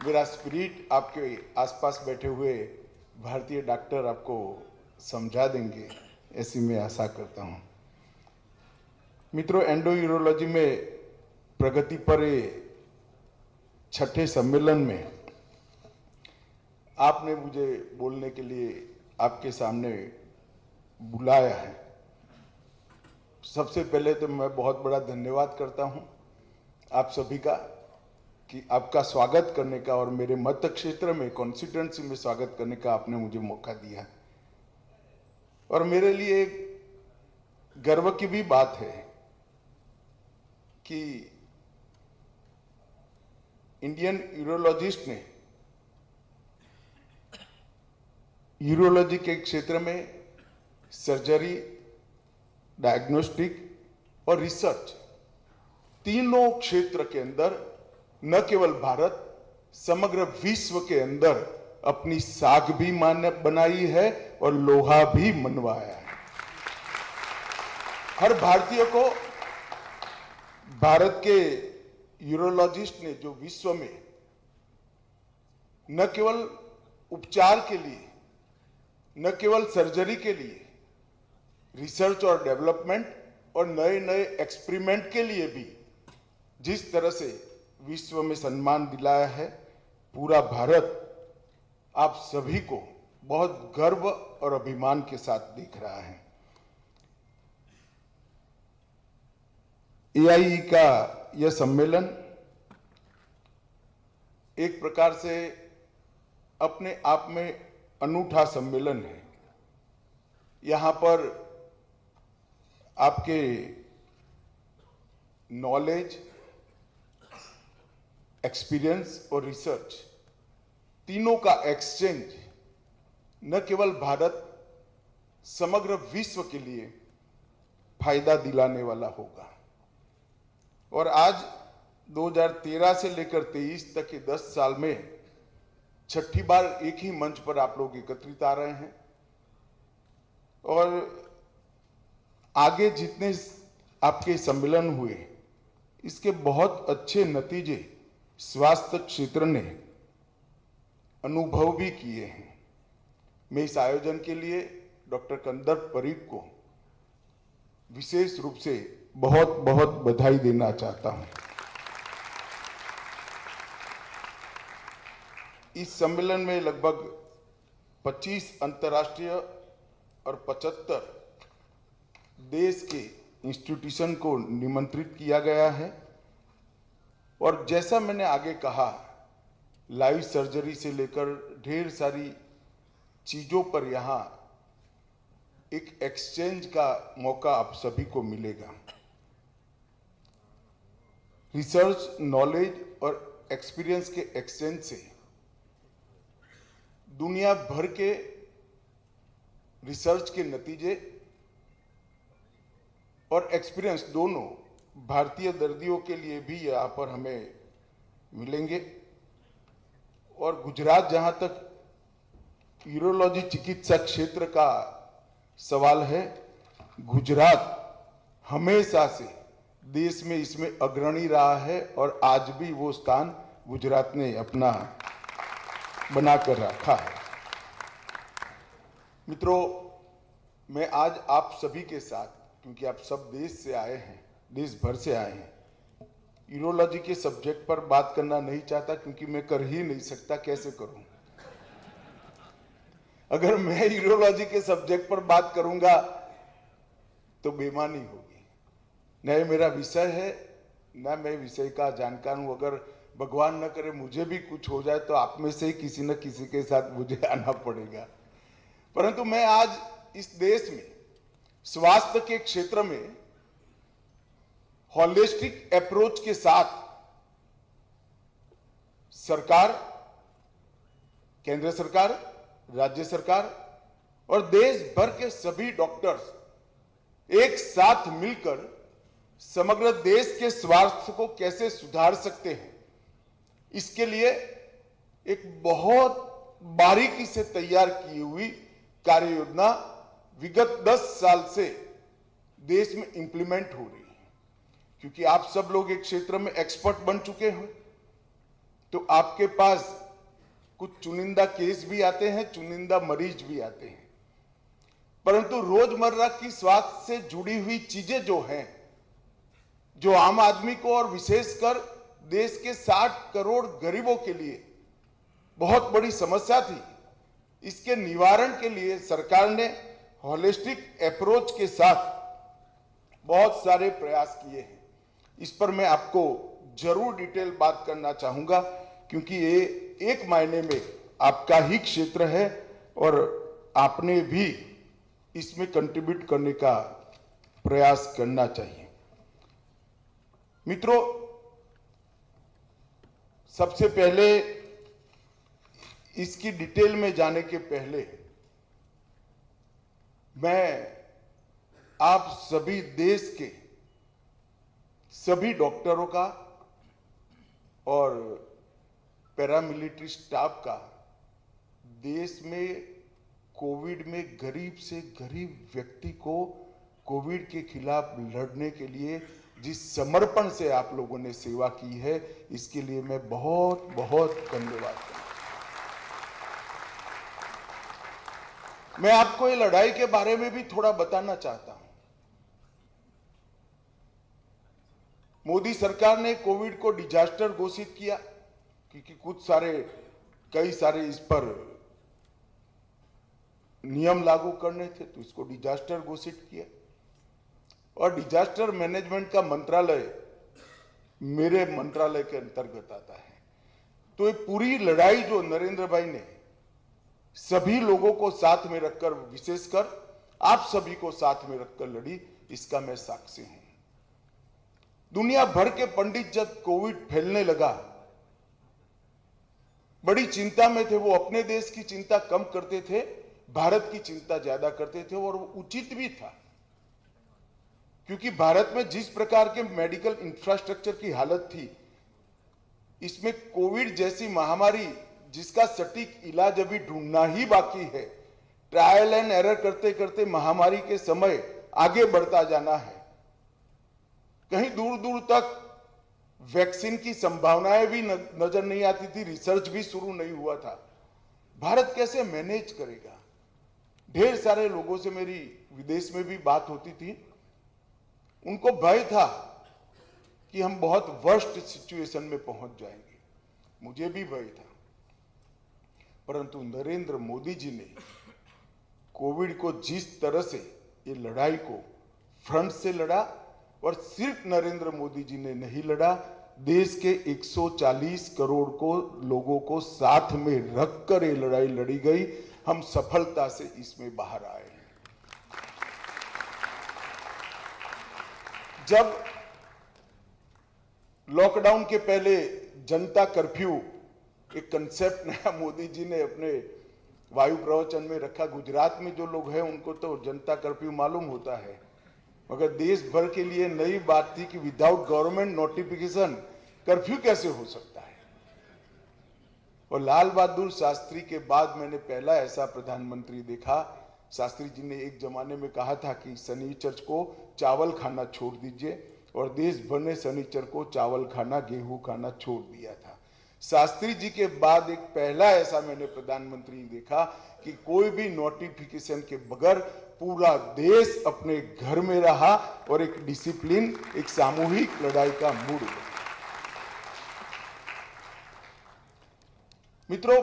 मेरा स्पिरिट आपके आसपास बैठे हुए भारतीय डॉक्टर आपको समझा देंगे, ऐसी मैं आशा करता हूं. मित्रों, एंडो यूरोलॉजी में प्रगति पर छठे सम्मेलन में आपने मुझे बोलने के लिए आपके सामने बुलाया है. सबसे पहले तो मैं बहुत बड़ा धन्यवाद करता हूं आप सभी का कि आपका स्वागत करने का और मेरे मत क्षेत्र में कॉन्स्टिट्यूएंसी में स्वागत करने का आपने मुझे मौका दिया. और मेरे लिए गर्व की भी बात है कि इंडियन यूरोलॉजिस्ट ने यूरोलॉजी के क्षेत्र में सर्जरी, डायग्नोस्टिक और रिसर्च तीनों क्षेत्र के अंदर न केवल भारत, समग्र विश्व के अंदर अपनी साख भी मान्य बनाई है और लोहा भी मनवाया है. हर भारतीय को भारत के यूरोलॉजिस्ट ने जो विश्व में न केवल उपचार के लिए, न केवल सर्जरी के लिए, रिसर्च और डेवलपमेंट और नए नए एक्सपेरिमेंट के लिए भी जिस तरह से विश्व में सम्मान दिलाया है। पूरा भारत आप सभी को बहुत गर्व और अभिमान के साथ देख रहा है। AIE का यह सम्मेलन एक प्रकार से अपने आप में अनूठा सम्मेलन है। यहाँ पर आपके नॉलेज, एक्सपीरियंस और रिसर्च तीनों का एक्सचेंज न केवल भारत, समग्र विश्व के लिए फायदा दिलाने वाला होगा। और आज 2013 से लेकर 23 तक के 10 साल में छठी बार एक ही मंच पर आप लोग एकत्रित आ रहे हैं। और आगे जितने आपके सम्मेलन हुए, इसके बहुत अच्छे नतीजे स्वास्थ्य क्षेत्र ने अनुभव भी किए हैं। मैं इस आयोजन के लिए डॉक्टर कंदर्प परीख को विशेष रूप से बहुत बहुत बधाई देना चाहता हूं। इस सम्मेलन में लगभग 25 अंतर्राष्ट्रीय और 75 देश के इंस्टीट्यूशन को निमंत्रित किया गया है। और जैसा मैंने आगे कहा, लाइव सर्जरी से लेकर ढेर सारी चीजों पर यहाँ एक एक्सचेंज का मौका आप सभी को मिलेगा। रिसर्च, नॉलेज और एक्सपीरियंस के एक्सचेंज से दुनिया भर के रिसर्च के नतीजे और एक्सपीरियंस दोनों भारतीय दर्दियों के लिए भी यहाँ पर हमें मिलेंगे। और गुजरात, जहां तक यूरोलॉजी चिकित्सा क्षेत्र का सवाल है, गुजरात हमेशा से देश में इसमें अग्रणी रहा है और आज भी वो स्थान गुजरात ने अपना बनाकर रखा है। मित्रों, मैं आज आप सभी के साथ, क्योंकि आप सब देश से आए हैं, देश भर से आए हैं, यूरोलॉजी के सब्जेक्ट पर बात करना नहीं चाहता, क्योंकि मैं कर ही नहीं सकता। कैसे करूं? अगर मैं यूरोलॉजी के सब्जेक्ट पर बात करूंगा तो बेईमानी होगी। न ये मेरा विषय है, न मैं विषय का जानकार हूं। अगर भगवान न करे मुझे भी कुछ हो जाए तो आप में से ही किसी न किसी के साथ मुझे आना पड़ेगा। परंतु मैं आज इस देश में स्वास्थ्य के क्षेत्र में हॉलिस्टिक अप्रोच के साथ सरकार, केंद्र सरकार, राज्य सरकार और देश भर के सभी डॉक्टर्स एक साथ मिलकर समग्र देश के स्वास्थ्य को कैसे सुधार सकते हैं, इसके लिए एक बहुत बारीकी से तैयार की हुई कार्य योजना विगत 10 साल से देश में इंप्लीमेंट हो रही है। क्योंकि आप सब लोग एक क्षेत्र में एक्सपर्ट बन चुके हैं, तो आपके पास कुछ चुनिंदा केस भी आते हैं, चुनिंदा मरीज भी आते हैं, परंतु रोजमर्रा की स्वास्थ्य से जुड़ी हुई चीजें जो हैं, जो आम आदमी को और विशेषकर देश के 60 करोड़ गरीबों के लिए बहुत बड़ी समस्या थी, इसके निवारण के लिए सरकार ने होलिस्टिक अप्रोच के साथ बहुत सारे प्रयास किए हैं। इस पर मैं आपको जरूर डिटेल बात करना चाहूंगा, क्योंकि ये एक मायने में आपका ही क्षेत्र है और आपने भी इसमें कंट्रीब्यूट करने का प्रयास करना चाहिए। मित्रों, सबसे पहले इसकी डिटेल में जाने के पहले मैं आप सभी देश के सभी डॉक्टरों का और पैरामिलिट्री स्टाफ का देश में कोविड में गरीब से गरीब व्यक्ति को कोविड के खिलाफ लड़ने के लिए जिस समर्पण से आप लोगों ने सेवा की है, इसके लिए मैं बहुत बहुत धन्यवाद करता हूं। मैं आपको ये लड़ाई के बारे में भी थोड़ा बताना चाहता हूं। मोदी सरकार ने कोविड को डिजास्टर घोषित किया क्योंकि कई सारे इस पर नियम लागू करने थे, तो इसको डिजास्टर घोषित किया। और डिजास्टर मैनेजमेंट का मंत्रालय मेरे मंत्रालय के अंतर्गत आता है। तो ये पूरी लड़ाई जो नरेंद्र भाई ने सभी लोगों को साथ में रखकर, विशेषकर आप सभी को साथ में रखकर लड़ी, इसका मैं साक्षी हूं। दुनिया भर के पंडित जब कोविड फैलने लगा बड़ी चिंता में थे। वो अपने देश की चिंता कम करते थे, भारत की चिंता ज्यादा करते थे, और वो उचित भी था क्योंकि भारत में जिस प्रकार के मेडिकल इंफ्रास्ट्रक्चर की हालत थी, इसमें कोविड जैसी महामारी जिसका सटीक इलाज अभी ढूंढना ही बाकी है, ट्रायल एंड एरर करते करते महामारी के समय आगे बढ़ता जाना है। कहीं दूर दूर तक वैक्सीन की संभावनाएं भी नजर नहीं आती थी, रिसर्च भी शुरू नहीं हुआ था। भारत कैसे मैनेज करेगा? ढेर सारे लोगों से मेरी विदेश में भी बात होती थी, उनको भय था कि हम बहुत वर्स्ट सिचुएशन में पहुंच जाएंगे। मुझे भी भय था, परंतु नरेंद्र मोदी जी ने कोविड को जिस तरह से ये लड़ाई को फ्रंट से लड़ा, और सिर्फ नरेंद्र मोदी जी ने नहीं लड़ा, देश के 140 करोड़ को लोगों को साथ में रखकर ये लड़ाई लड़ी गई। हम सफलता से इसमें बाहर आए हैं। जब लॉकडाउन के पहले जनता कर्फ्यू एक कंसेप्ट नया मोदी जी ने अपने वायु प्रवचन में रखा। गुजरात में जो लोग हैं उनको तो जनता कर्फ्यू मालूम होता है, मगर देश भर के लिए नई बात थी कि विदाउट गवर्नमेंट नोटिफिकेशन कर्फ्यू कैसे हो सकता है। और लाल बहादुर शास्त्री के बाद मैंने पहला ऐसा प्रधानमंत्री देखा। शास्त्री जी ने एक जमाने में कहा था कि शनिचर को चावल खाना छोड़ दीजिए, और देश भर ने शनिचर को चावल खाना, गेहूं खाना छोड़ दिया था। शास्त्री जी के बाद एक पहला ऐसा मैंने प्रधानमंत्री देखा कि कोई भी नोटिफिकेशन के बगैर पूरा देश अपने घर में रहा और एक डिसिप्लिन, एक सामूहिक लड़ाई का मूड बना। मित्रों,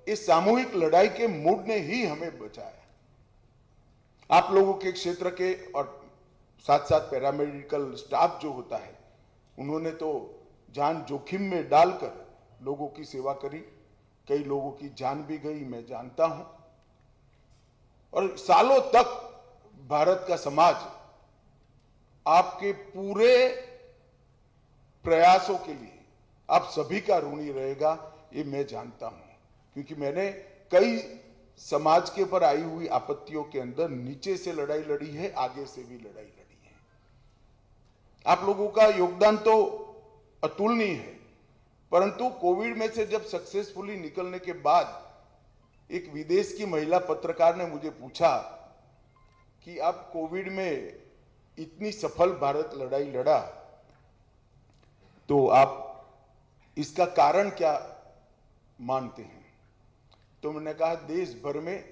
इस सामूहिक लड़ाई के मूड ने ही हमें बचाया। आप लोगों के क्षेत्र के और साथ साथ पैरामेडिकल स्टाफ जो होता है, उन्होंने तो जान जोखिम में डालकर लोगों की सेवा करी। कई लोगों की जान भी गई, मैं जानता हूं। और सालों तक भारत का समाज आपके पूरे प्रयासों के लिए आप सभी का ऋणी रहेगा, ये मैं जानता हूं, क्योंकि मैंने कई समाज के ऊपर आई हुई आपत्तियों के अंदर नीचे से लड़ाई लड़ी है, आगे से भी लड़ाई लड़ी है। आप लोगों का योगदान तो अतुलनीय है, परंतु कोविड में से जब सक्सेसफुली निकलने के बाद एक विदेश की महिला पत्रकार ने मुझे पूछा कि आप कोविड में इतनी सफल भारत लड़ाई लड़ा, तो आप इसका कारण क्या मानते हैं? तो मैंने कहा, देश भर में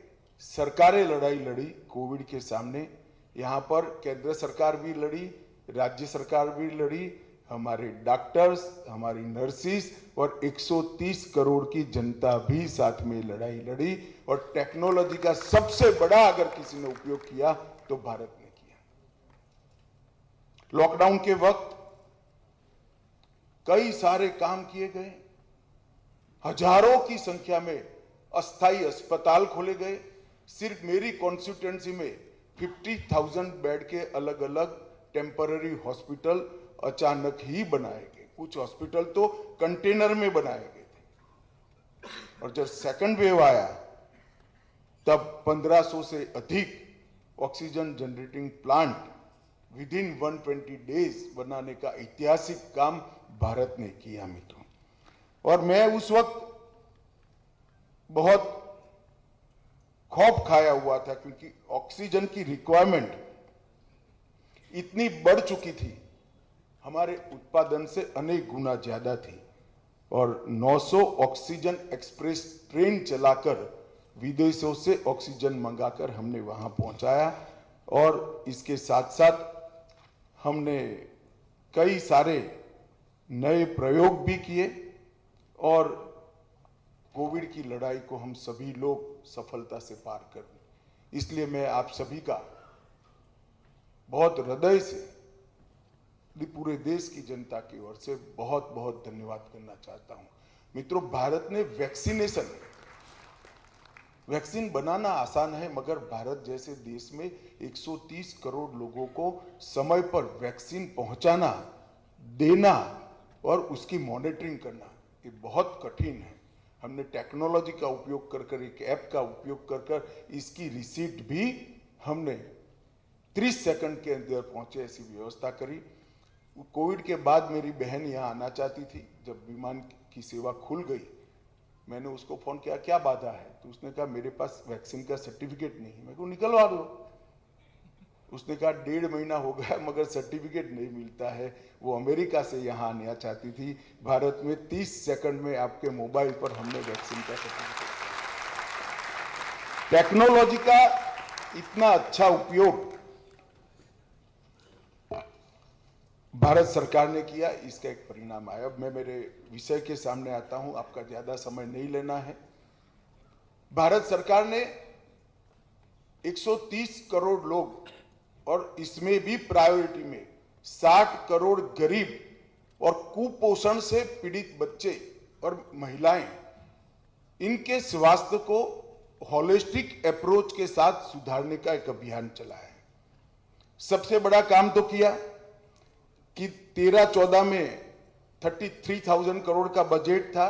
सरकारें लड़ाई लड़ी कोविड के सामने। यहां पर केंद्र सरकार भी लड़ी, राज्य सरकार भी लड़ी, हमारे डॉक्टर्स, हमारी नर्सिस और 130 करोड़ की जनता भी साथ में लड़ाई लड़ी। और टेक्नोलॉजी का सबसे बड़ा अगर किसी ने उपयोग किया तो भारत ने किया। लॉकडाउन के वक्त कई सारे काम किए गए, हजारों की संख्या में अस्थायी अस्पताल खोले गए। सिर्फ मेरी कॉन्स्टिट्यूएंसी में 50,000 बेड के अलग अलग टेम्पररी हॉस्पिटल अचानक ही बनाए गए। कुछ हॉस्पिटल तो कंटेनर में बनाए गए थे। और जब सेकंड वेव आया तब 1500 से अधिक oxygen generating plant with in 120 days बनाने का ऐतिहासिक काम भारत ने किया मित्रों। और मैं उस वक्त बहुत खौफ खाया हुआ था, क्योंकि ऑक्सीजन की रिक्वायरमेंट इतनी बढ़ चुकी थी, हमारे उत्पादन से अनेक गुना ज्यादा थी। और 900 ऑक्सीजन एक्सप्रेस ट्रेन चलाकर विदेशों से ऑक्सीजन मंगाकर हमने वहां पहुंचाया। और इसके साथ साथ हमने कई सारे नए प्रयोग भी किए और कोविड की लड़ाई को हम सभी लोग सफलता से पार कर लें। इसलिए मैं आप सभी का बहुत हृदय से पूरे देश की जनता की ओर से बहुत बहुत धन्यवाद करना चाहता हूं। मित्रों, भारत ने वैक्सीन बनाना आसान है, मगर भारत जैसे देश में 130 करोड़ लोगों को समय पर वैक्सीन पहुंचाना, देना और उसकी मॉनिटरिंग करना ये बहुत कठिन है। हमने टेक्नोलॉजी का उपयोग कर कर, एक ऐप का उपयोग कर कर इसकी रिसीट भी हमने 30 सेकंड के अंदर पहुंचे ऐसी व्यवस्था करी। कोविड के बाद मेरी बहन यहाँ आना चाहती थी। जब विमान की सेवा खुल गई, मैंने उसको फोन किया, क्या बाधा है? तो उसने कहा मेरे पास वैक्सीन का सर्टिफिकेट नहीं है। मैं को निकलवा दो। उसने कहा 1.5 महीना हो गया मगर सर्टिफिकेट नहीं मिलता है। वो अमेरिका से यहाँ आना चाहती थी। भारत में 30 सेकंड में आपके मोबाइल पर हमने वैक्सीन का सर्टिफिकेट। टेक्नोलॉजी का इतना अच्छा उपयोग भारत सरकार ने किया, इसका एक परिणाम आया। अब मैं मेरे विषय के सामने आता हूं, आपका ज्यादा समय नहीं लेना है। भारत सरकार ने 130 करोड़ लोग और इसमें भी प्रायोरिटी में 60 करोड़ गरीब और कुपोषण से पीड़ित बच्चे और महिलाएं, इनके स्वास्थ्य को होलिस्टिक अप्रोच के साथ सुधारने का एक अभियान चलाया है। सबसे बड़ा काम तो किया कि 13-14 में 33,000 करोड़ का बजट था,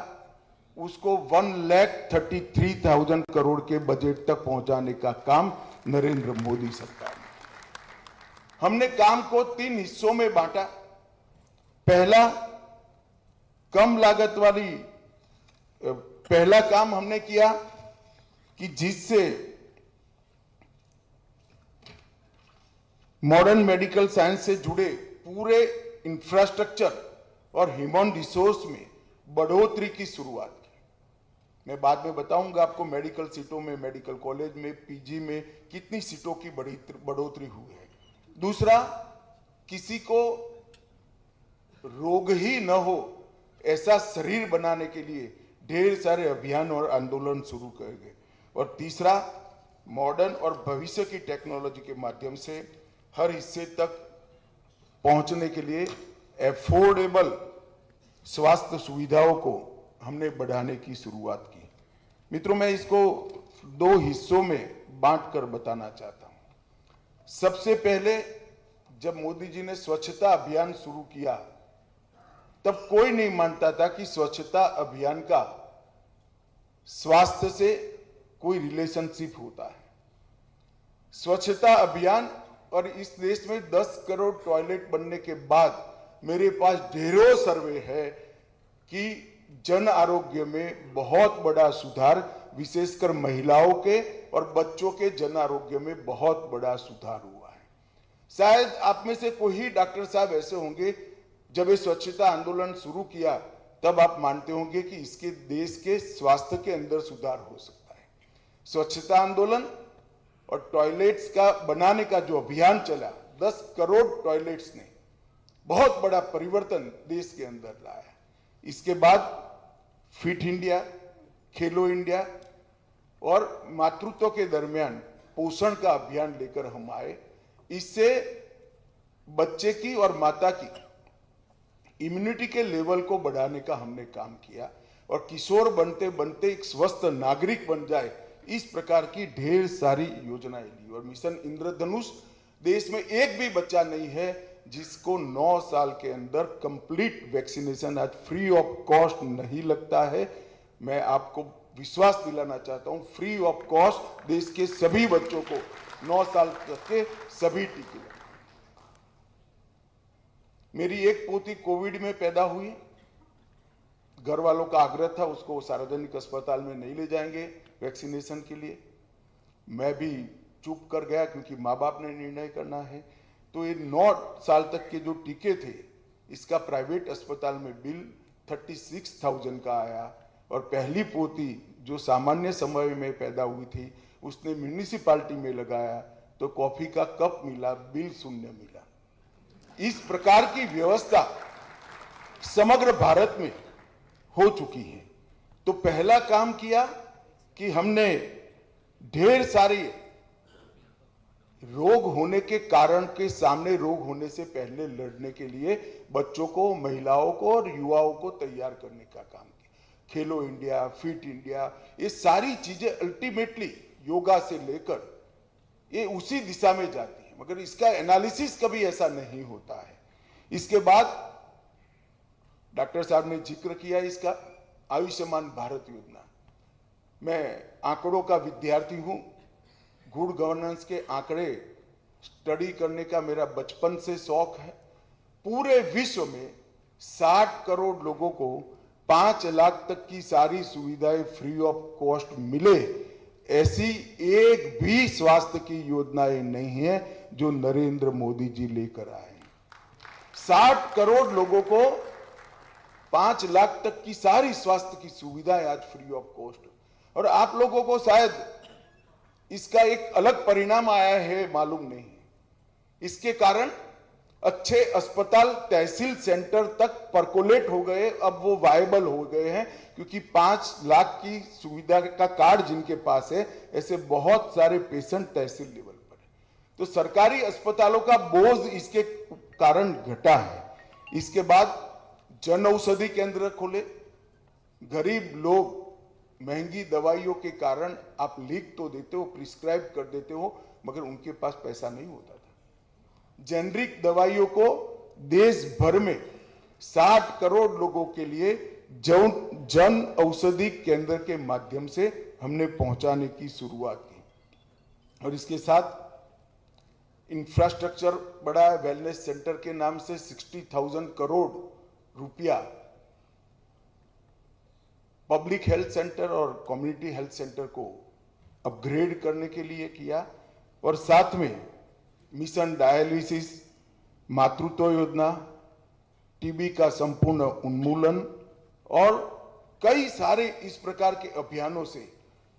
उसको 1,33,000 करोड़ के बजट तक पहुंचाने का काम नरेंद्र मोदी सरकार ने। हमने काम को 3 हिस्सों में बांटा। पहला, कम लागत वाली पहला काम हमने किया कि जिससे मॉडर्न मेडिकल साइंस से जुड़े पूरे इंफ्रास्ट्रक्चर और ह्यूमन रिसोर्स में बढ़ोतरी की शुरुआत की। मैं बाद में बताऊंगा आपको मेडिकल सीटों में, मेडिकल कॉलेज में, पीजी में कितनी सीटों की बढ़ोतरी हुई है। दूसरा, किसी को रोग ही न हो ऐसा शरीर बनाने के लिए ढेर सारे अभियान और आंदोलन शुरू कर गए। और तीसरा, मॉडर्न और भविष्य की टेक्नोलॉजी के माध्यम से हर हिस्से तक पहुंचने के लिए एफोर्डेबल स्वास्थ्य सुविधाओं को हमने बढ़ाने की शुरुआत की। मित्रों, मैं इसको 2 हिस्सों में बांटकर बताना चाहता हूं। सबसे पहले जब मोदी जी ने स्वच्छता अभियान शुरू किया, तब कोई नहीं मानता था कि स्वच्छता अभियान का स्वास्थ्य से कोई रिलेशनशिप होता है। स्वच्छता अभियान और इस देश में 10 करोड़ टॉयलेट बनने के बाद मेरे पास ढेरों सर्वे है कि जन आरोग्य में बहुत बड़ा सुधार, विशेषकर महिलाओं के और बच्चों के जन आरोग्य में बहुत बड़ा सुधार हुआ है। शायद आप में से कोई ही डॉक्टर साहब ऐसे होंगे, जब ये स्वच्छता आंदोलन शुरू किया तब आप मानते होंगे कि इसके देश के स्वास्थ्य के अंदर सुधार हो सकता है। स्वच्छता आंदोलन और टॉयलेट्स का बनाने का जो अभियान चला, 10 करोड़ टॉयलेट्स ने बहुत बड़ा परिवर्तन देश के अंदर लाया। इसके बाद फिट इंडिया, खेलो इंडिया और मातृत्व के दरमियान पोषण का अभियान लेकर हम आए। इससे बच्चे की और माता की इम्यूनिटी के लेवल को बढ़ाने का हमने काम किया और किशोर बनते बनते एक स्वस्थ नागरिक बन जाए, इस प्रकार की ढेर सारी योजनाएं ली। और मिशन इंद्रधनुष, देश में एक भी बच्चा नहीं है जिसको 9 साल के अंदर कंप्लीट वैक्सीनेशन आज फ्री ऑफ कॉस्ट नहीं लगता है। मैं आपको विश्वास दिलाना चाहता हूं, फ्री ऑफ कॉस्ट देश के सभी बच्चों को 9 साल तक के सभी टीके लगे। मेरी एक पोती कोविड में पैदा हुई। घर वालों का आग्रह था उसको सार्वजनिक अस्पताल में नहीं ले जाएंगे वैक्सीनेशन के लिए। मैं भी चुप कर गया क्योंकि माँ बाप ने निर्णय करना है। तो ये 9 साल तक के जो टीके थे, इसका प्राइवेट अस्पताल में बिल 36,000 का आया। और पहली पोती जो सामान्य समय में पैदा हुई थी, उसने म्यूनिसिपालिटी में लगाया तो कॉफी का कप मिला, बिल शून्य मिला। इस प्रकार की व्यवस्था समग्र भारत में हो चुकी है। तो पहला काम किया कि हमने ढेर सारे रोग होने के कारण के सामने रोग होने से पहले लड़ने के लिए बच्चों को, महिलाओं को और युवाओं को तैयार करने का काम किया। खेलो इंडिया, फिट इंडिया, ये सारी चीजें अल्टीमेटली योगा से लेकर ये उसी दिशा में जाती है, मगर इसका एनालिसिस कभी ऐसा नहीं होता है। इसके बाद डॉक्टर साहब ने जिक्र किया इसका आयुष्मान भारत योजना। मैं आंकड़ों का विद्यार्थी हूं, गुड गवर्नेंस के आंकड़े स्टडी करने का मेरा बचपन से शौक है। पूरे विश्व में 60 करोड़ लोगों को 5 लाख तक की सारी सुविधाएं फ्री ऑफ कॉस्ट मिले, ऐसी एक भी स्वास्थ्य की योजनाएं नहीं है जो नरेंद्र मोदी जी लेकर आए। 60 करोड़ लोगों को 5 लाख तक की सारी स्वास्थ्य की सुविधाएं आज फ्री ऑफ कॉस्ट। और आप लोगों को शायद इसका एक अलग परिणाम आया है, मालूम नहीं। इसके कारण अच्छे अस्पताल तहसील सेंटर तक परकोलेट हो गए, अब वो वायबल हो गए हैं, क्योंकि 5 लाख की सुविधा का कार्ड जिनके पास है, ऐसे बहुत सारे पेशेंट तहसील लेवल पर है। तो सरकारी अस्पतालों का बोझ इसके कारण घटा है। इसके बाद जन औषधि केंद्र खोले। गरीब लोग महंगी दवाइयों के कारण आप लिख तो देते हो, प्रिस्क्राइब कर देते हो, मगर उनके पास पैसा नहीं होता था। जेनरिक दवाइयों को देश भर में 60 करोड़ लोगों के लिए जन औषधि केंद्र के माध्यम से हमने पहुंचाने की शुरुआत की। और इसके साथ इंफ्रास्ट्रक्चर बढ़ा है। वेलनेस सेंटर के नाम से 60,000 करोड़ रुपया पब्लिक हेल्थ सेंटर और कम्युनिटी हेल्थ सेंटर को अपग्रेड करने के लिए किया। और साथ में मिशन डायलिसिस, मातृत्व योजना, टीबी का संपूर्ण उन्मूलन और कई सारे इस प्रकार के अभियानों से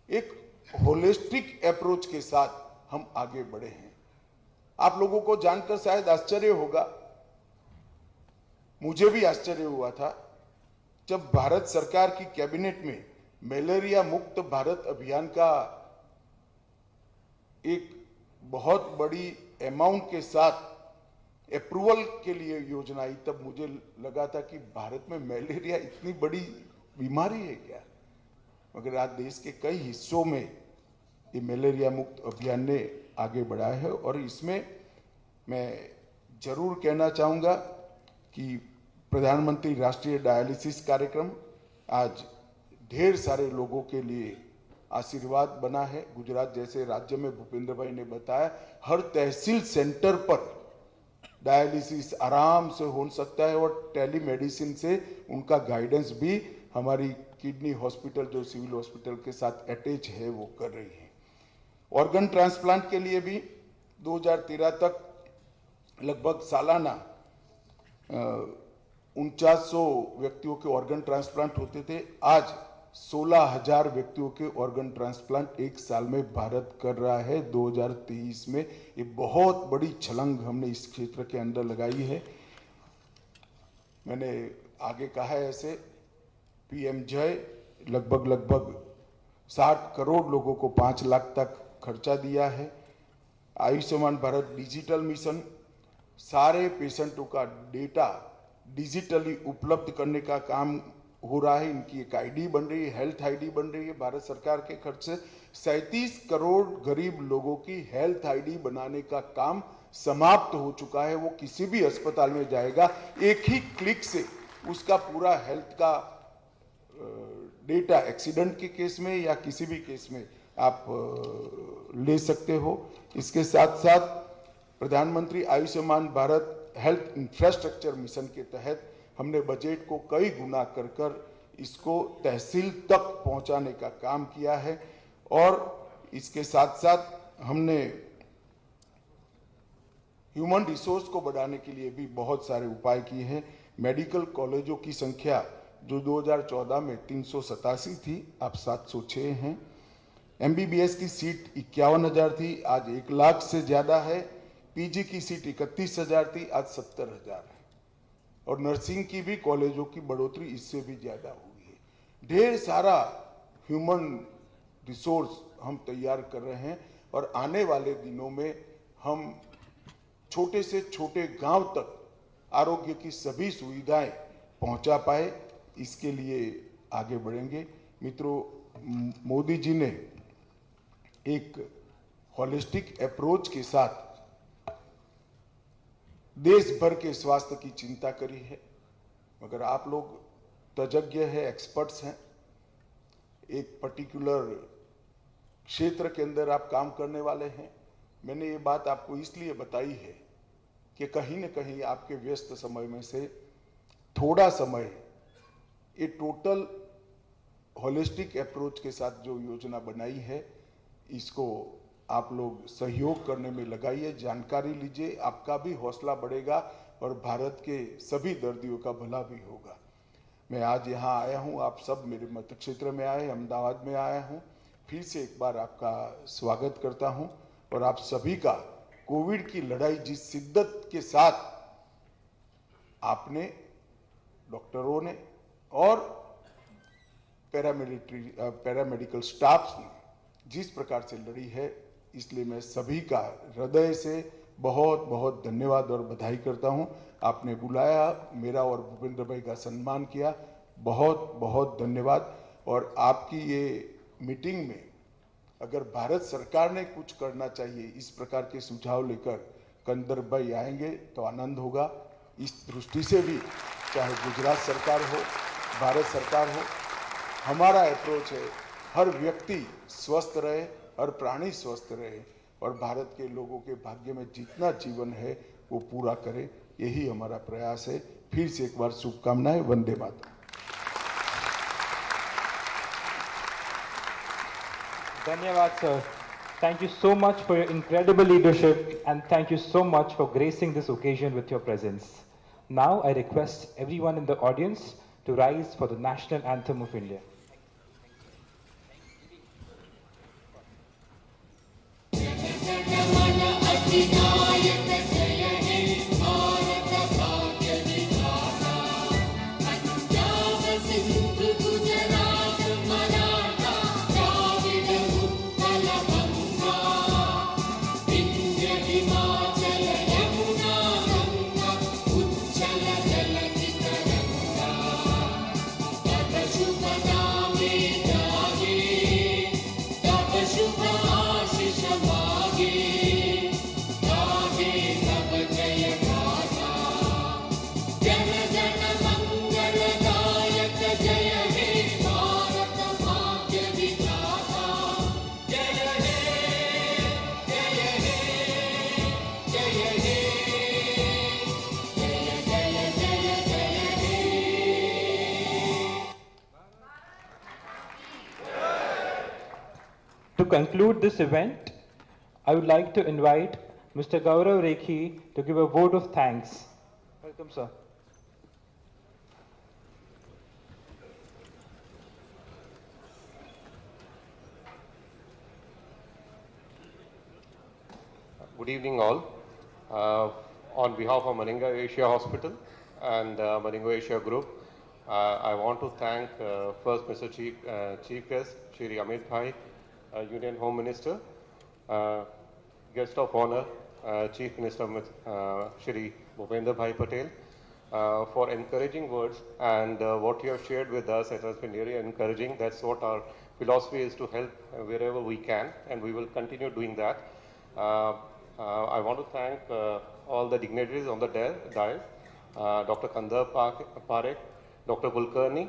एक होलिस्टिक अप्रोच के साथ हम आगे बढ़े हैं। आप लोगों को जानकर शायद आश्चर्य होगा, मुझे भी आश्चर्य हुआ था जब भारत सरकार की कैबिनेट में मलेरिया मुक्त भारत अभियान का एक बहुत बड़ी अमाउंट के साथ अप्रूवल के लिए योजना आई। तब मुझे लगा था कि भारत में मलेरिया इतनी बड़ी बीमारी है क्या, मगर आज देश के कई हिस्सों में ये मलेरिया मुक्त अभियान ने आगे बढ़ाया है। और इसमें मैं जरूर कहना चाहूँगा कि प्रधानमंत्री राष्ट्रीय डायलिसिस कार्यक्रम आज ढेर सारे लोगों के लिए आशीर्वाद बना है। गुजरात जैसे राज्य में भूपेंद्र भाई ने बताया, हर तहसील सेंटर पर डायलिसिस आराम से हो सकता है और टेलीमेडिसिन से उनका गाइडेंस भी हमारी किडनी हॉस्पिटल जो सिविल हॉस्पिटल के साथ अटैच है वो कर रही है। ऑर्गन ट्रांसप्लांट के लिए भी 2013 तक लगभग सालाना 4900 व्यक्तियों के ऑर्गन ट्रांसप्लांट होते थे। आज 16,000 व्यक्तियों के ऑर्गन ट्रांसप्लांट एक साल में भारत कर रहा है 2023 में। ये बहुत बड़ी छलांग हमने इस क्षेत्र के अंदर लगाई है। मैंने आगे कहा है ऐसे पीएम जय लगभग 60 करोड़ लोगों को 5 लाख तक खर्चा दिया है। आयुष्मान भारत डिजिटल मिशन सारे पेशेंटों का डेटा डिजिटली उपलब्ध करने का काम हो रहा है। इनकी एक आईडी बन रही है, हेल्थ आईडी बन रही है। भारत सरकार के खर्च से 37 करोड़ गरीब लोगों की हेल्थ आईडी बनाने का काम समाप्त हो चुका है। वो किसी भी अस्पताल में जाएगा, एक ही क्लिक से उसका पूरा हेल्थ का डेटा एक्सीडेंट के केस में या किसी भी केस में आप ले सकते हो। इसके साथ साथ प्रधानमंत्री Ayushman Bharat health infrastructure mission के तहत हमने बजट को कई गुना कर इसको तहसील तक पहुंचाने का काम किया है। और इसके साथ साथ हमने ह्यूमन रिसोर्स को बढ़ाने के लिए भी बहुत सारे उपाय किए हैं। मेडिकल कॉलेजों की संख्या जो 2014 में 387 थी, अब 706 हैं। एमबीबीएस की सीट 51,000 थी, आज 1 लाख से ज्यादा है। पीजी की सीट 31,000 थी, आज 70,000 है। और नर्सिंग की भी कॉलेजों की बढ़ोतरी इससे भी ज्यादा हुई है। ढेर सारा ह्यूमन रिसोर्स हम तैयार कर रहे हैं और आने वाले दिनों में हम छोटे से छोटे गांव तक आरोग्य की सभी सुविधाएं पहुंचा पाए, इसके लिए आगे बढ़ेंगे। मित्रों, मोदी जी ने एक होलिस्टिक अप्रोच के साथ देश भर के स्वास्थ्य की चिंता करी है। मगर आप लोग तज्ञ हैं, एक्सपर्ट्स हैं, एक पर्टिकुलर क्षेत्र के अंदर आप काम करने वाले हैं। मैंने ये बात आपको इसलिए बताई है कि कहीं न कहीं आपके व्यस्त समय में से थोड़ा समय ये टोटल होलिस्टिक अप्रोच के साथ जो योजना बनाई है, इसको आप लोग सहयोग करने में लगाइए, जानकारी लीजिए, आपका भी हौसला बढ़ेगा और भारत के सभी दर्दियों का भला भी होगा। मैं आज यहाँ आया हूँ, आप सब मेरे मत क्षेत्र में आए, अहमदाबाद में आया हूँ। फिर से एक बार आपका स्वागत करता हूँ और आप सभी का कोविड की लड़ाई जिस शिद्दत के साथ आपने, डॉक्टरों ने और पैरामेडिकल स्टाफ ने जिस प्रकार से लड़ी है, इसलिए मैं सभी का हृदय से बहुत बहुत धन्यवाद और बधाई करता हूं। आपने बुलाया, मेरा और भूपेंद्र भाई का सम्मान किया, बहुत बहुत धन्यवाद। और आपकी ये मीटिंग में अगर भारत सरकार ने कुछ करना चाहिए, इस प्रकार के सुझाव लेकर कंदर्प भाई आएंगे तो आनंद होगा। इस दृष्टि से भी, चाहे गुजरात सरकार हो, भारत सरकार हो, हमारा अप्रोच है हर व्यक्ति स्वस्थ रहे, हर प्राणी स्वस्थ रहे और भारत के लोगों के भाग्य में जितना जीवन है वो पूरा करे, यही हमारा प्रयास है। फिर से एक बार शुभकामनाएं। Vande Mataram. Dhanyavad, sir. Thank you so much for your incredible leadership and thank you so much for gracing this occasion with your presence. Now I request everyone in the audience to rise for the national anthem of India. To conclude this event, I would like to invite Mr. Gaurav Rekhi to give a vote of thanks. Welcome, sir. Good evening all. On behalf of Maninga Asia Hospital and Maninga Asia Group, I want to thank first Mr. Chief Guest, Shri Amit Bhai, Union Home Minister, Guest of Honor, Chief Minister Shri Bhupendra Bhai Patel, for encouraging words, and what you have shared with us, it has been really encouraging. That's what our philosophy is, to help wherever we can, and we will continue doing that. I want to thank all the dignitaries on the dais, Dr. Kandarp Parekh, Dr. Kulkarni,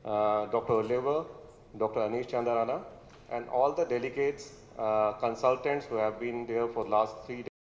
Dr. Oliver, Dr. Anish Chandarana, and all the delegates, consultants who have been there for the last 3 days.